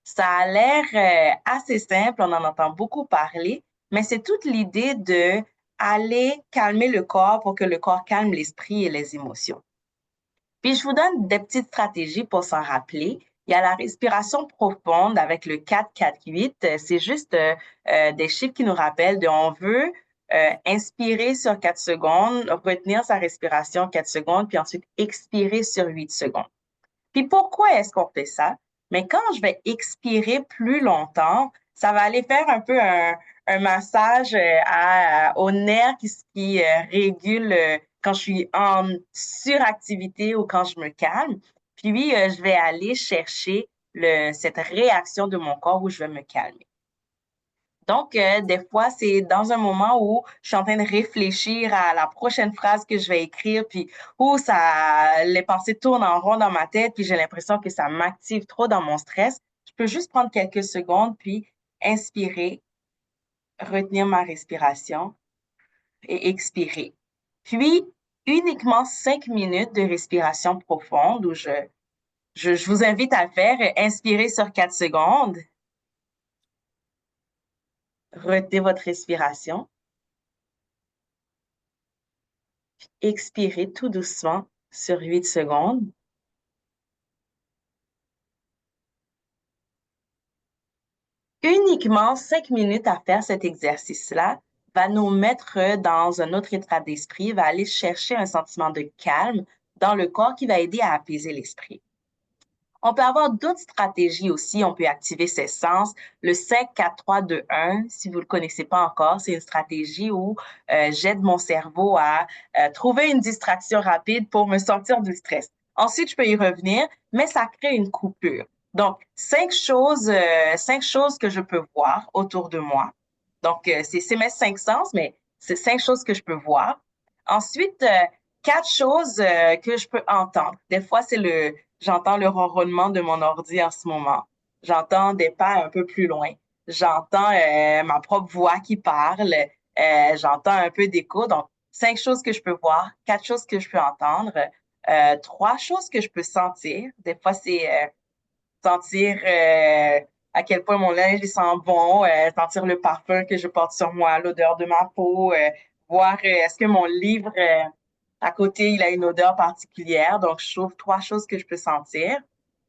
Ça a l'air assez simple, on en entend beaucoup parler, mais c'est toute l'idée de aller calmer le corps pour que le corps calme l'esprit et les émotions. Puis je vous donne des petites stratégies pour s'en rappeler. Il y a la respiration profonde avec le 4-4-8. C'est juste des chiffres qui nous rappellent on veut inspirer sur 4 secondes, retenir sa respiration 4 secondes, puis ensuite expirer sur 8 secondes. Puis pourquoi est-ce qu'on fait ça? Mais quand je vais expirer plus longtemps, ça va aller faire un peu un massage aux nerfs qui régule quand je suis en suractivité ou quand je me calme. Puis, je vais aller chercher cette réaction de mon corps où je vais me calmer. Donc, des fois, c'est dans un moment où je suis en train de réfléchir à la prochaine phrase que je vais écrire, puis où les pensées tournent en rond dans ma tête, puis j'ai l'impression que ça m'active trop dans mon stress. Je peux juste prendre quelques secondes, puis inspirer, retenir ma respiration et expirer. Puis, uniquement 5 minutes de respiration profonde où je vous invite à le faire. Inspirez sur 4 secondes. Retenez votre respiration. Expirez tout doucement sur 8 secondes. Uniquement 5 minutes à faire cet exercice-là va nous mettre dans un autre état d'esprit, va aller chercher un sentiment de calme dans le corps qui va aider à apaiser l'esprit. On peut avoir d'autres stratégies aussi. On peut activer ses sens. Le 5-4-3-2-1, si vous ne le connaissez pas encore, c'est une stratégie où j'aide mon cerveau à trouver une distraction rapide pour me sortir du stress. Ensuite, je peux y revenir, mais ça crée une coupure. Donc, 5 choses que je peux voir autour de moi. Donc, c'est mes 5 sens, mais c'est 5 choses que je peux voir. Ensuite, 4 choses que je peux entendre. Des fois, j'entends le ronronnement de mon ordi en ce moment. J'entends des pas un peu plus loin. J'entends ma propre voix qui parle. J'entends un peu d'écho. Donc, 5 choses que je peux voir, 4 choses que je peux entendre, 3 choses que je peux sentir. Des fois, c'est sentir à quel point mon linge il sent bon, sentir le parfum que je porte sur moi, l'odeur de ma peau, voir est-ce que mon livre à côté, il a une odeur particulière. Donc, je trouve 3 choses que je peux sentir.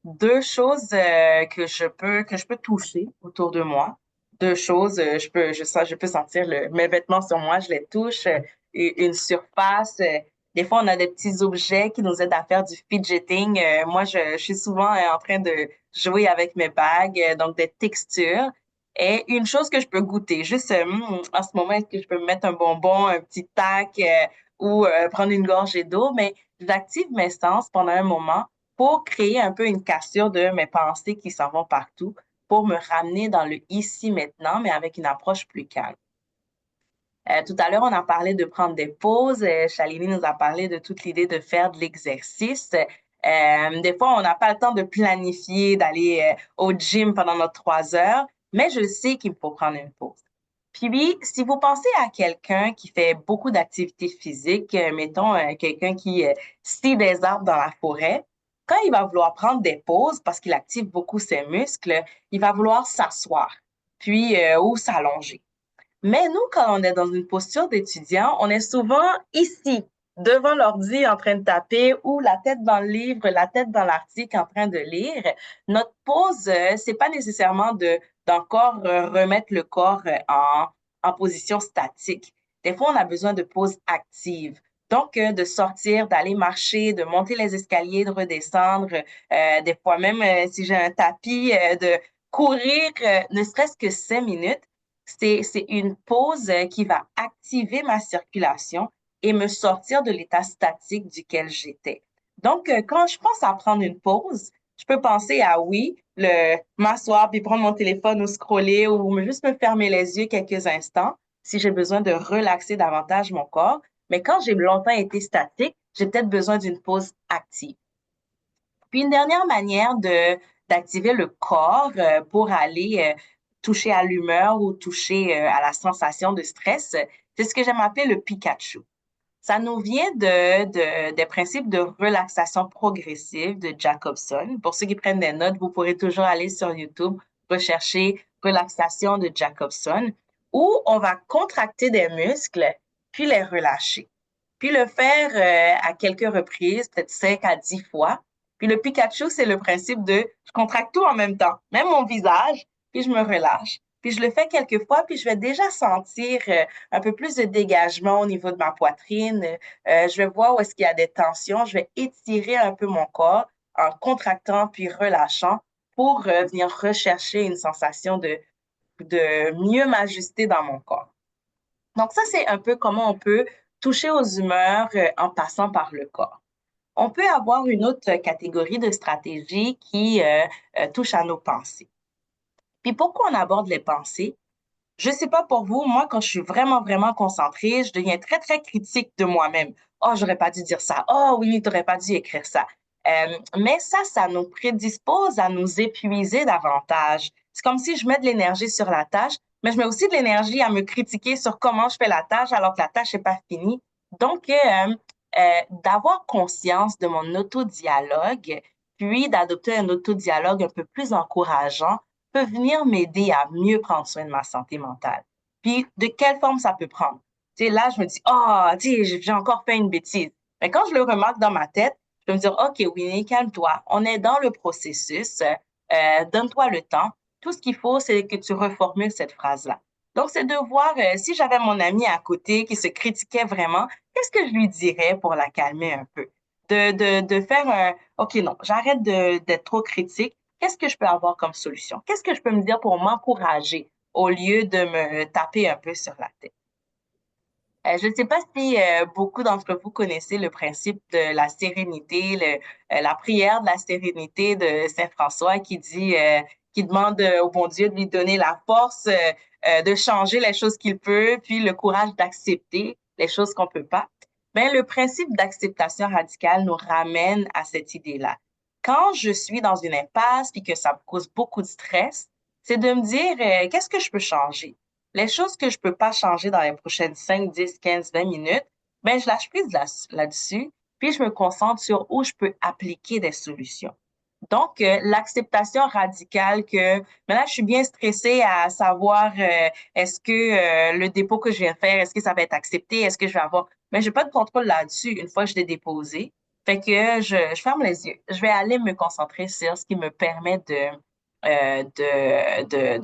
2 choses que je peux toucher autour de moi. 2 choses, je peux sentir mes vêtements sur moi, je les touche, une surface. Des fois, on a des petits objets qui nous aident à faire du fidgeting. Moi, je suis souvent en train de jouer avec mes bagues, donc des textures. Et une chose que je peux goûter, juste en ce moment, est-ce que je peux me mettre un bonbon, un petit tac, ou prendre une gorgée d'eau, mais j'active mes sens pendant un moment pour créer un peu une cassure de mes pensées qui s'en vont partout, pour me ramener dans le ici maintenant, mais avec une approche plus calme. Tout à l'heure, on a parlé de prendre des pauses. Shalini nous a parlé de toute l'idée de faire de l'exercice. Des fois, on n'a pas le temps de planifier, d'aller au gym pendant nos 3 heures, mais je sais qu'il faut prendre une pause. Puis, si vous pensez à quelqu'un qui fait beaucoup d'activités physiques, mettons quelqu'un qui scie des arbres dans la forêt, quand il va vouloir prendre des pauses parce qu'il active beaucoup ses muscles, il va vouloir s'asseoir, puis ou s'allonger. Mais nous, quand on est dans une posture d'étudiant, on est souvent ici, devant l'ordi en train de taper ou la tête dans le livre, la tête dans l'article en train de lire. Notre pause, c'est pas nécessairement d'encore remettre le corps en position statique. Des fois, on a besoin de pauses actives. Donc, de sortir, d'aller marcher, de monter les escaliers, de redescendre. Des fois même, si j'ai un tapis, de courir, ne serait-ce que 5 minutes. C'est une pause qui va activer ma circulation et me sortir de l'état statique duquel j'étais. Donc, quand je pense à prendre une pause, je peux penser à oui, m'asseoir puis prendre mon téléphone ou scroller ou juste me fermer les yeux quelques instants si j'ai besoin de relaxer davantage mon corps. Mais quand j'ai longtemps été statique, j'ai peut-être besoin d'une pause active. Puis une dernière manière d'activer le corps pour aller toucher à l'humeur ou toucher à la sensation de stress, c'est ce que j'aime appeler le Pikachu. Ça nous vient des principes de relaxation progressive de Jacobson. Pour ceux qui prennent des notes, vous pourrez toujours aller sur YouTube, rechercher relaxation de Jacobson, où on va contracter des muscles, puis les relâcher. Puis le faire à quelques reprises, peut-être 5 à 10 fois. Puis le Pikachu, c'est le principe de je contracte tout en même temps, même mon visage, puis je me relâche. Puis je le fais quelques fois, puis je vais déjà sentir un peu plus de dégagement au niveau de ma poitrine. Je vais voir où est-ce qu'il y a des tensions. Je vais étirer un peu mon corps en contractant puis relâchant pour venir rechercher une sensation de mieux m'ajuster dans mon corps. Donc ça, c'est un peu comment on peut toucher aux humeurs en passant par le corps. On peut avoir une autre catégorie de stratégies qui touche à nos pensées. Puis pourquoi on aborde les pensées? Je sais pas pour vous, moi, quand je suis vraiment, vraiment concentrée, je deviens très, très critique de moi-même. Oh, j'aurais pas dû dire ça. Oh, oui, t'aurais pas dû écrire ça. Mais ça nous prédispose à nous épuiser davantage. C'est comme si je mets de l'énergie sur la tâche, mais je mets aussi de l'énergie à me critiquer sur comment je fais la tâche alors que la tâche n'est pas finie. Donc, d'avoir conscience de mon autodialogue, puis d'adopter un autodialogue un peu plus encourageant, peut venir m'aider à mieux prendre soin de ma santé mentale. Puis, de quelle forme ça peut prendre? Tu sais, là, je me dis, tu sais, j'ai encore fait une bêtise. Mais quand je le remarque dans ma tête, je peux me dire, OK, Winnie, calme-toi. On est dans le processus. Donne-toi le temps. Tout ce qu'il faut, c'est que tu reformules cette phrase-là. Donc, c'est de voir si j'avais mon ami à côté qui se critiquait vraiment, qu'est-ce que je lui dirais pour la calmer un peu? De faire un, OK, non, j'arrête d'être trop critique. Qu'est-ce que je peux avoir comme solution? Qu'est-ce que je peux me dire pour m'encourager au lieu de me taper un peu sur la tête? Je ne sais pas si beaucoup d'entre vous connaissez le principe de la sérénité, la prière de la sérénité de Saint François qui demande au bon Dieu de lui donner la force de changer les choses qu'il peut, puis le courage d'accepter les choses qu'on peut pas. Ben, le principe d'acceptation radicale nous ramène à cette idée-là. Quand je suis dans une impasse puis que ça me cause beaucoup de stress, c'est de me dire qu'est-ce que je peux changer? Les choses que je peux pas changer dans les prochaines 5, 10, 15, 20 minutes, ben, je lâche prise là-dessus, puis je me concentre sur où je peux appliquer des solutions. Donc, l'acceptation radicale que maintenant, je suis bien stressée à savoir est-ce que le dépôt que je viens faire, est-ce que ça va être accepté, est-ce que je vais avoir... Mais j'ai pas de contrôle là-dessus une fois que je l'ai déposé. Fait que je ferme les yeux. Je vais aller me concentrer sur ce qui me permet de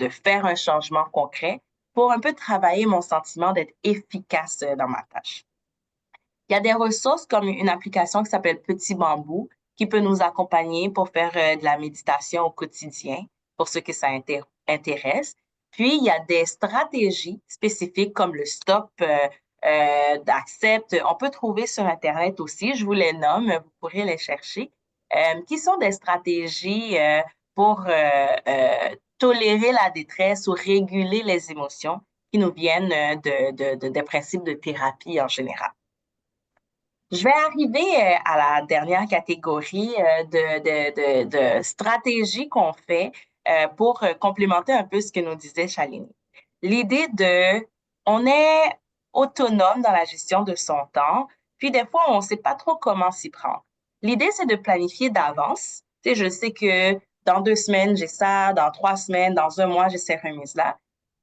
faire un changement concret pour un peu travailler mon sentiment d'être efficace dans ma tâche. Il y a des ressources comme une application qui s'appelle Petit Bambou qui peut nous accompagner pour faire de la méditation au quotidien, pour ceux que ça intéresse. Puis, il y a des stratégies spécifiques comme le stop d'accept. On peut trouver sur Internet aussi, je vous les nomme, vous pourrez les chercher, qui sont des stratégies pour tolérer la détresse ou réguler les émotions qui nous viennent des principes de thérapie en général. Je vais arriver à la dernière catégorie de stratégies qu'on fait pour complémenter un peu ce que nous disait Shalini. L'idée on est autonome dans la gestion de son temps, puis des fois, on ne sait pas trop comment s'y prendre. L'idée, c'est de planifier d'avance. Tu sais, je sais que dans 2 semaines, j'ai ça, dans 3 semaines, dans 1 mois, j'ai ces remises-là,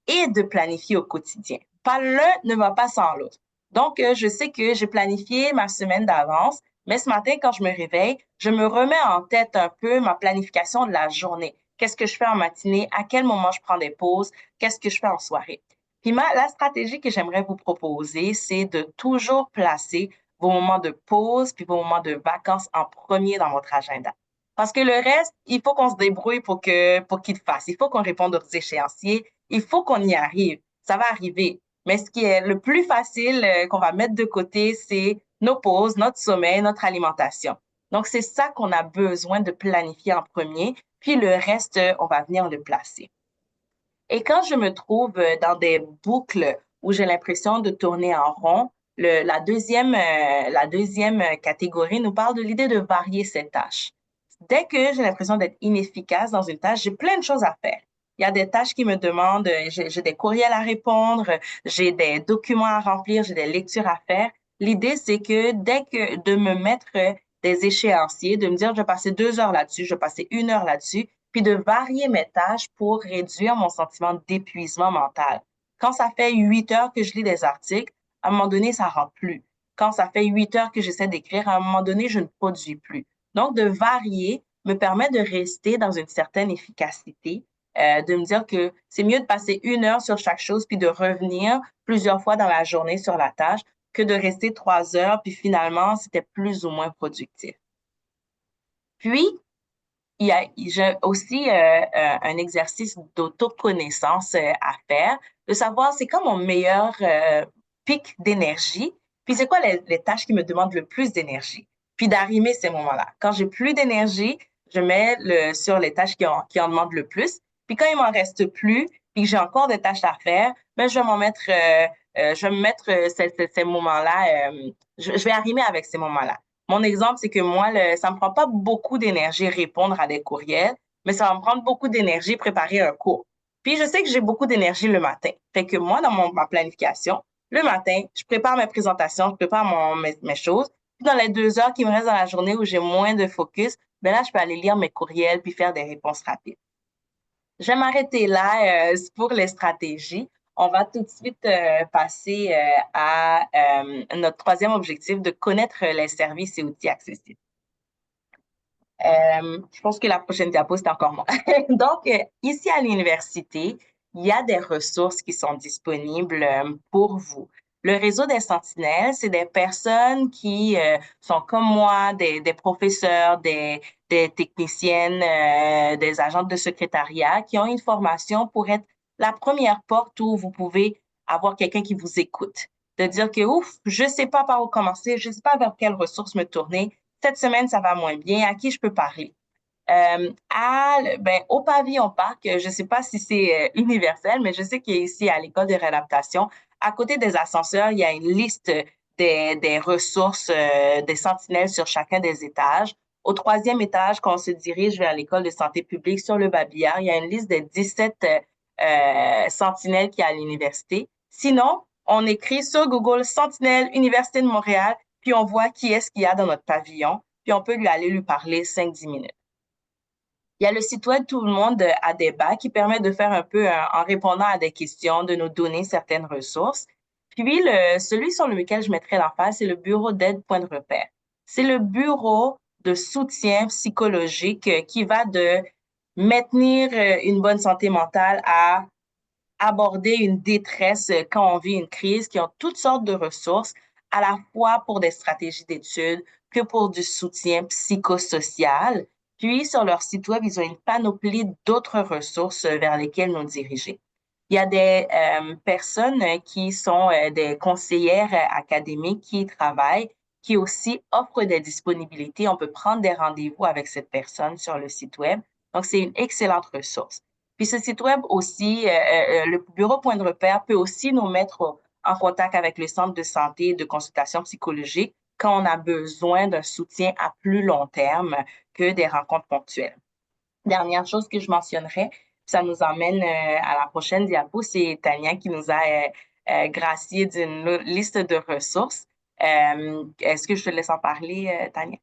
et de planifier au quotidien. Pas l'un ne va pas sans l'autre. Donc, je sais que j'ai planifié ma semaine d'avance, mais ce matin, quand je me réveille, je me remets en tête un peu ma planification de la journée. Qu'est-ce que je fais en matinée? À quel moment je prends des pauses? Qu'est-ce que je fais en soirée? Puis la stratégie que j'aimerais vous proposer, c'est de toujours placer vos moments de pause puis vos moments de vacances en premier dans votre agenda. Parce que le reste, il faut qu'on se débrouille pour qu'il fasse. Il faut qu'on réponde aux échéanciers. Il faut qu'on y arrive. Ça va arriver. Mais ce qui est le plus facile qu'on va mettre de côté, c'est nos pauses, notre sommeil, notre alimentation. Donc, c'est ça qu'on a besoin de planifier en premier. Puis le reste, on va venir le placer. Et quand je me trouve dans des boucles où j'ai l'impression de tourner en rond, la deuxième catégorie nous parle de l'idée de varier ses tâches. Dès que j'ai l'impression d'être inefficace dans une tâche, j'ai plein de choses à faire. Il y a des tâches qui me demandent, j'ai des courriels à répondre, j'ai des documents à remplir, j'ai des lectures à faire. L'idée, c'est que de me mettre des échéanciers, de me dire, je vais passer 2 heures là-dessus, je vais passer 1 heure là-dessus, puis de varier mes tâches pour réduire mon sentiment d'épuisement mental. Quand ça fait 8 heures que je lis des articles, à un moment donné, ça ne rend plus. Quand ça fait 8 heures que j'essaie d'écrire, à un moment donné, je ne produis plus. Donc, de varier me permet de rester dans une certaine efficacité, de me dire que c'est mieux de passer 1 heure sur chaque chose puis de revenir plusieurs fois dans la journée sur la tâche que de rester 3 heures puis finalement, c'était plus ou moins productif. Puis, j'ai aussi un exercice d'autoconnaissance à faire, de savoir c'est quoi mon meilleur pic d'énergie, puis c'est quoi les tâches qui me demandent le plus d'énergie, puis d'arrimer ces moments-là. Quand j'ai plus d'énergie, je mets sur les tâches qui en demandent le plus, puis quand il m'en reste plus, puis que j'ai encore des tâches à faire, ben je vais me mettre ces moments-là, je vais arrimer avec ces moments-là. Mon exemple, c'est que moi, ça me prend pas beaucoup d'énergie répondre à des courriels, mais ça va me prendre beaucoup d'énergie préparer un cours. Puis, je sais que j'ai beaucoup d'énergie le matin. Fait que moi, dans ma planification, le matin, je prépare mes présentations, je prépare mes choses. Puis, dans les 2 heures qui me restent dans la journée où j'ai moins de focus, ben là, je peux aller lire mes courriels puis faire des réponses rapides. Je vais m'arrêter là pour les stratégies. On va tout de suite passer à notre troisième objectif de connaître les services et outils accessibles. Je pense que la prochaine diapo, c'est encore moi. Donc, ici à l'université, il y a des ressources qui sont disponibles pour vous. Le réseau des sentinelles, c'est des personnes qui sont comme moi, des professeurs, des techniciennes, des agentes de secrétariat qui ont une formation pour être la première porte où vous pouvez avoir quelqu'un qui vous écoute. De dire que, ouf, je ne sais pas par où commencer, je ne sais pas vers quelles ressources me tourner. Cette semaine, ça va moins bien. À qui je peux parler? Au Pavillon Parc, je ne sais pas si c'est universel, mais je sais qu'ici, à l'école de réadaptation, à côté des ascenseurs, il y a une liste des ressources, des sentinelles sur chacun des étages. Au 3e étage, quand on se dirige vers l'école de santé publique sur le Babillard, il y a une liste des 17 sentinelles qu'il y a à l'université. Sinon, on écrit sur Google Sentinelle Université de Montréal, puis on voit qui est-ce qu'il y a dans notre pavillon, puis on peut aller lui parler 5-10 minutes. Il y a le site web Tout le monde a débat qui permet de faire un peu, en répondant à des questions, de nous donner certaines ressources. Puis, celui sur lequel je mettrai l'emphase, c'est le bureau d'aide point de repère. C'est le bureau de soutien psychologique qui va de maintenir une bonne santé mentale à aborder une détresse quand on vit une crise, qui ont toutes sortes de ressources, à la fois pour des stratégies d'études que pour du soutien psychosocial. Puis, sur leur site web, ils ont une panoplie d'autres ressources vers lesquelles nous diriger. Il y a des personnes qui sont des conseillères académiques qui travaillent, qui aussi offrent des disponibilités. On peut prendre des rendez-vous avec cette personne sur le site web. Donc, c'est une excellente ressource. Puis ce site web aussi, le bureau Point de repère peut aussi nous mettre en contact avec le centre de santé et de consultation psychologique quand on a besoin d'un soutien à plus long terme que des rencontres ponctuelles. Dernière chose que je mentionnerais, ça nous emmène à la prochaine diapo, c'est Tania qui nous a gracié d'une liste de ressources. Est-ce que je te laisse en parler, Tania?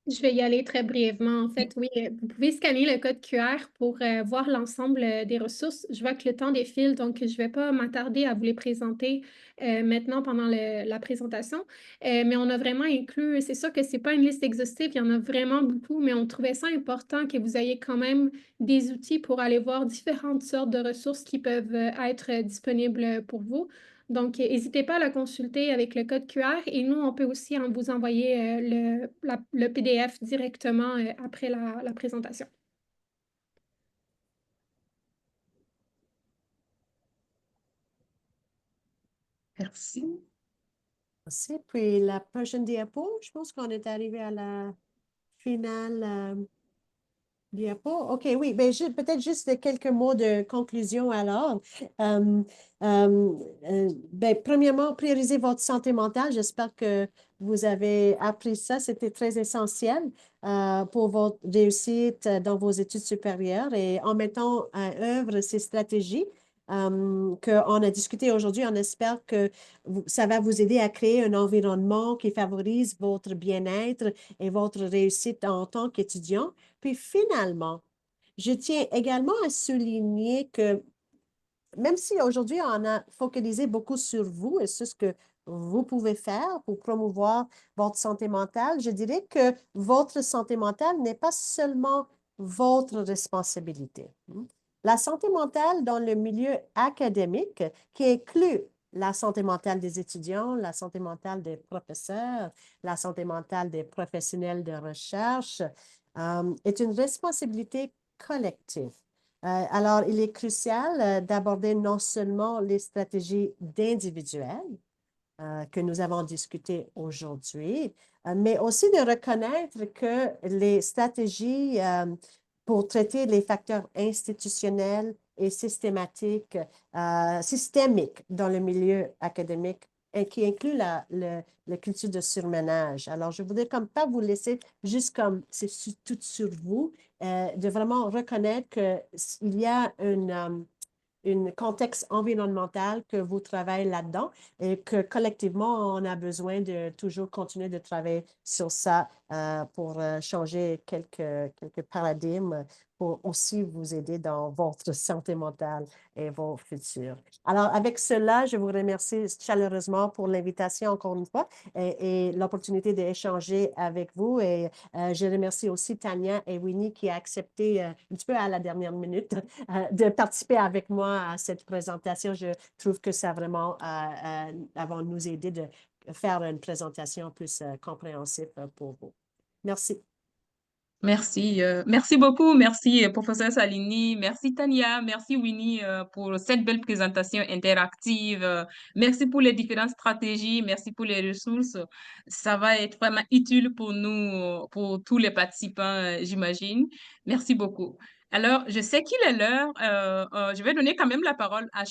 Je vais y aller très brièvement. En fait, oui, vous pouvez scanner le code QR pour voir l'ensemble des ressources. Je vois que le temps défile, donc je ne vais pas m'attarder à vous les présenter maintenant pendant la présentation. Mais on a vraiment inclus, c'est sûr que ce n'est pas une liste exhaustive, il y en a vraiment beaucoup, mais on trouvait ça important que vous ayez quand même des outils pour aller voir différentes sortes de ressources qui peuvent être disponibles pour vous. Donc, n'hésitez pas à la consulter avec le code QR et nous, on peut aussi vous envoyer le PDF directement après la présentation. Merci. Merci. Puis la prochaine diapo, je pense qu'on est arrivé à la finale diapo. OK, oui, ben, peut-être juste quelques mots de conclusion alors. Euh, ben, premièrement, priorisez votre santé mentale. J'espère que vous avez appris ça. C'était très essentiel pour votre réussite dans vos études supérieures et en mettant à œuvre ces stratégies qu'on a discutées aujourd'hui, on espère que ça va vous aider à créer un environnement qui favorise votre bien-être et votre réussite en tant qu'étudiant. Puis finalement, je tiens également à souligner que même si aujourd'hui on a focalisé beaucoup sur vous et sur ce que vous pouvez faire pour promouvoir votre santé mentale, je dirais que votre santé mentale n'est pas seulement votre responsabilité. La santé mentale dans le milieu académique, qui inclut la santé mentale des étudiants, la santé mentale des professeurs, la santé mentale des professionnels de recherche, est une responsabilité collective. Alors, il est crucial d'aborder non seulement les stratégies d'individuelles que nous avons discutées aujourd'hui, mais aussi de reconnaître que les stratégies pour traiter les facteurs institutionnels et systémiques dans le milieu académique et qui inclut la culture de surmenage. Alors, je voudrais comme pas vous laisser juste comme c'est tout sur vous, de vraiment reconnaître qu'il y a une contexte environnemental que vous travaillez là-dedans et que collectivement, on a besoin de toujours continuer de travailler sur ça pour changer quelques paradigmes pour aussi vous aider dans votre santé mentale et vos futurs. Alors, avec cela, je vous remercie chaleureusement pour l'invitation encore une fois et l'opportunité d'échanger avec vous. Et je remercie aussi Tania et Winnie qui a accepté un petit peu à la dernière minute de participer avec moi à cette présentation. Je trouve que ça vraiment va nous aider de faire une présentation plus compréhensive pour vous. Merci. Merci, merci beaucoup, merci professeur Salini, merci Tania, merci Winnie pour cette belle présentation interactive, merci pour les différentes stratégies, merci pour les ressources. Ça va être vraiment utile pour nous, pour tous les participants, j'imagine. Merci beaucoup. Alors, je sais qu'il est l'heure. Je vais donner quand même la parole à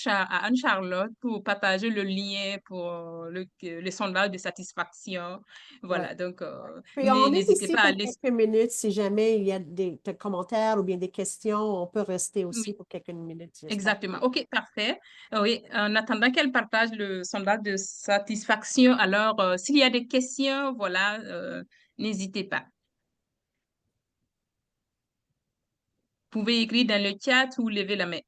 Anne-Charlotte pour partager le lien pour le sondage de satisfaction. Ouais. Voilà, donc Puis on est n'hésitez ici pas à pour laisser. quelques minutes. Si jamais il y a des commentaires ou bien des questions, on peut rester aussi Oui, pour quelques minutes, j'espère. exactement. OK, parfait. Oui, en attendant qu'elle partage le sondage de satisfaction, alors s'il y a des questions, voilà, n'hésitez pas. Vous pouvez écrire dans le chat ou lever la main.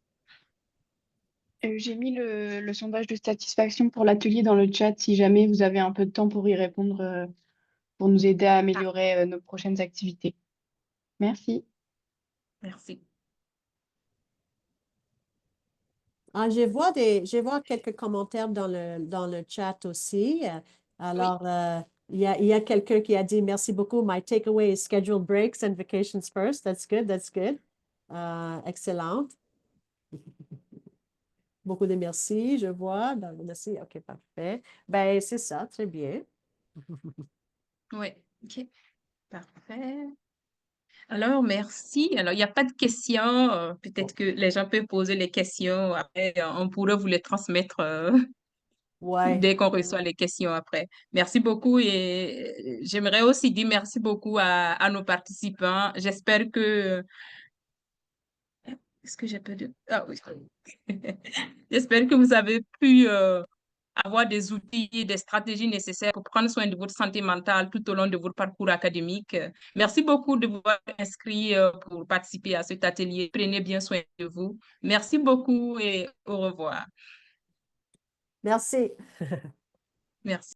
J'ai mis le sondage de satisfaction pour l'atelier dans le chat si jamais vous avez un peu de temps pour y répondre, pour nous aider à Ah, améliorer nos prochaines activités. Merci. merci. Ah, je vois quelques commentaires dans le chat aussi. Oui. Alors, il y a quelqu'un qui a dit merci beaucoup. My takeaway is scheduled breaks and vacations first. That's good, that's good. Excellent. Beaucoup de merci, je vois. Merci, OK, parfait. Ben, c'est ça, très bien. Oui, OK, parfait. Alors, merci. Alors, il n'y a pas de questions. Peut-être que les gens peuvent poser les questions. Après, on pourrait vous les transmettre Ouais. dès qu'on reçoit les questions après. Merci beaucoup et j'aimerais aussi dire merci beaucoup à nos participants. J'espère que... Est-ce que j'ai pas de... Ah oui. J'espère que vous avez pu avoir des outils et des stratégies nécessaires pour prendre soin de votre santé mentale tout au long de votre parcours académique. Merci beaucoup de vous avoir inscrit pour participer à cet atelier. Prenez bien soin de vous. Merci beaucoup et au revoir. Merci. Merci.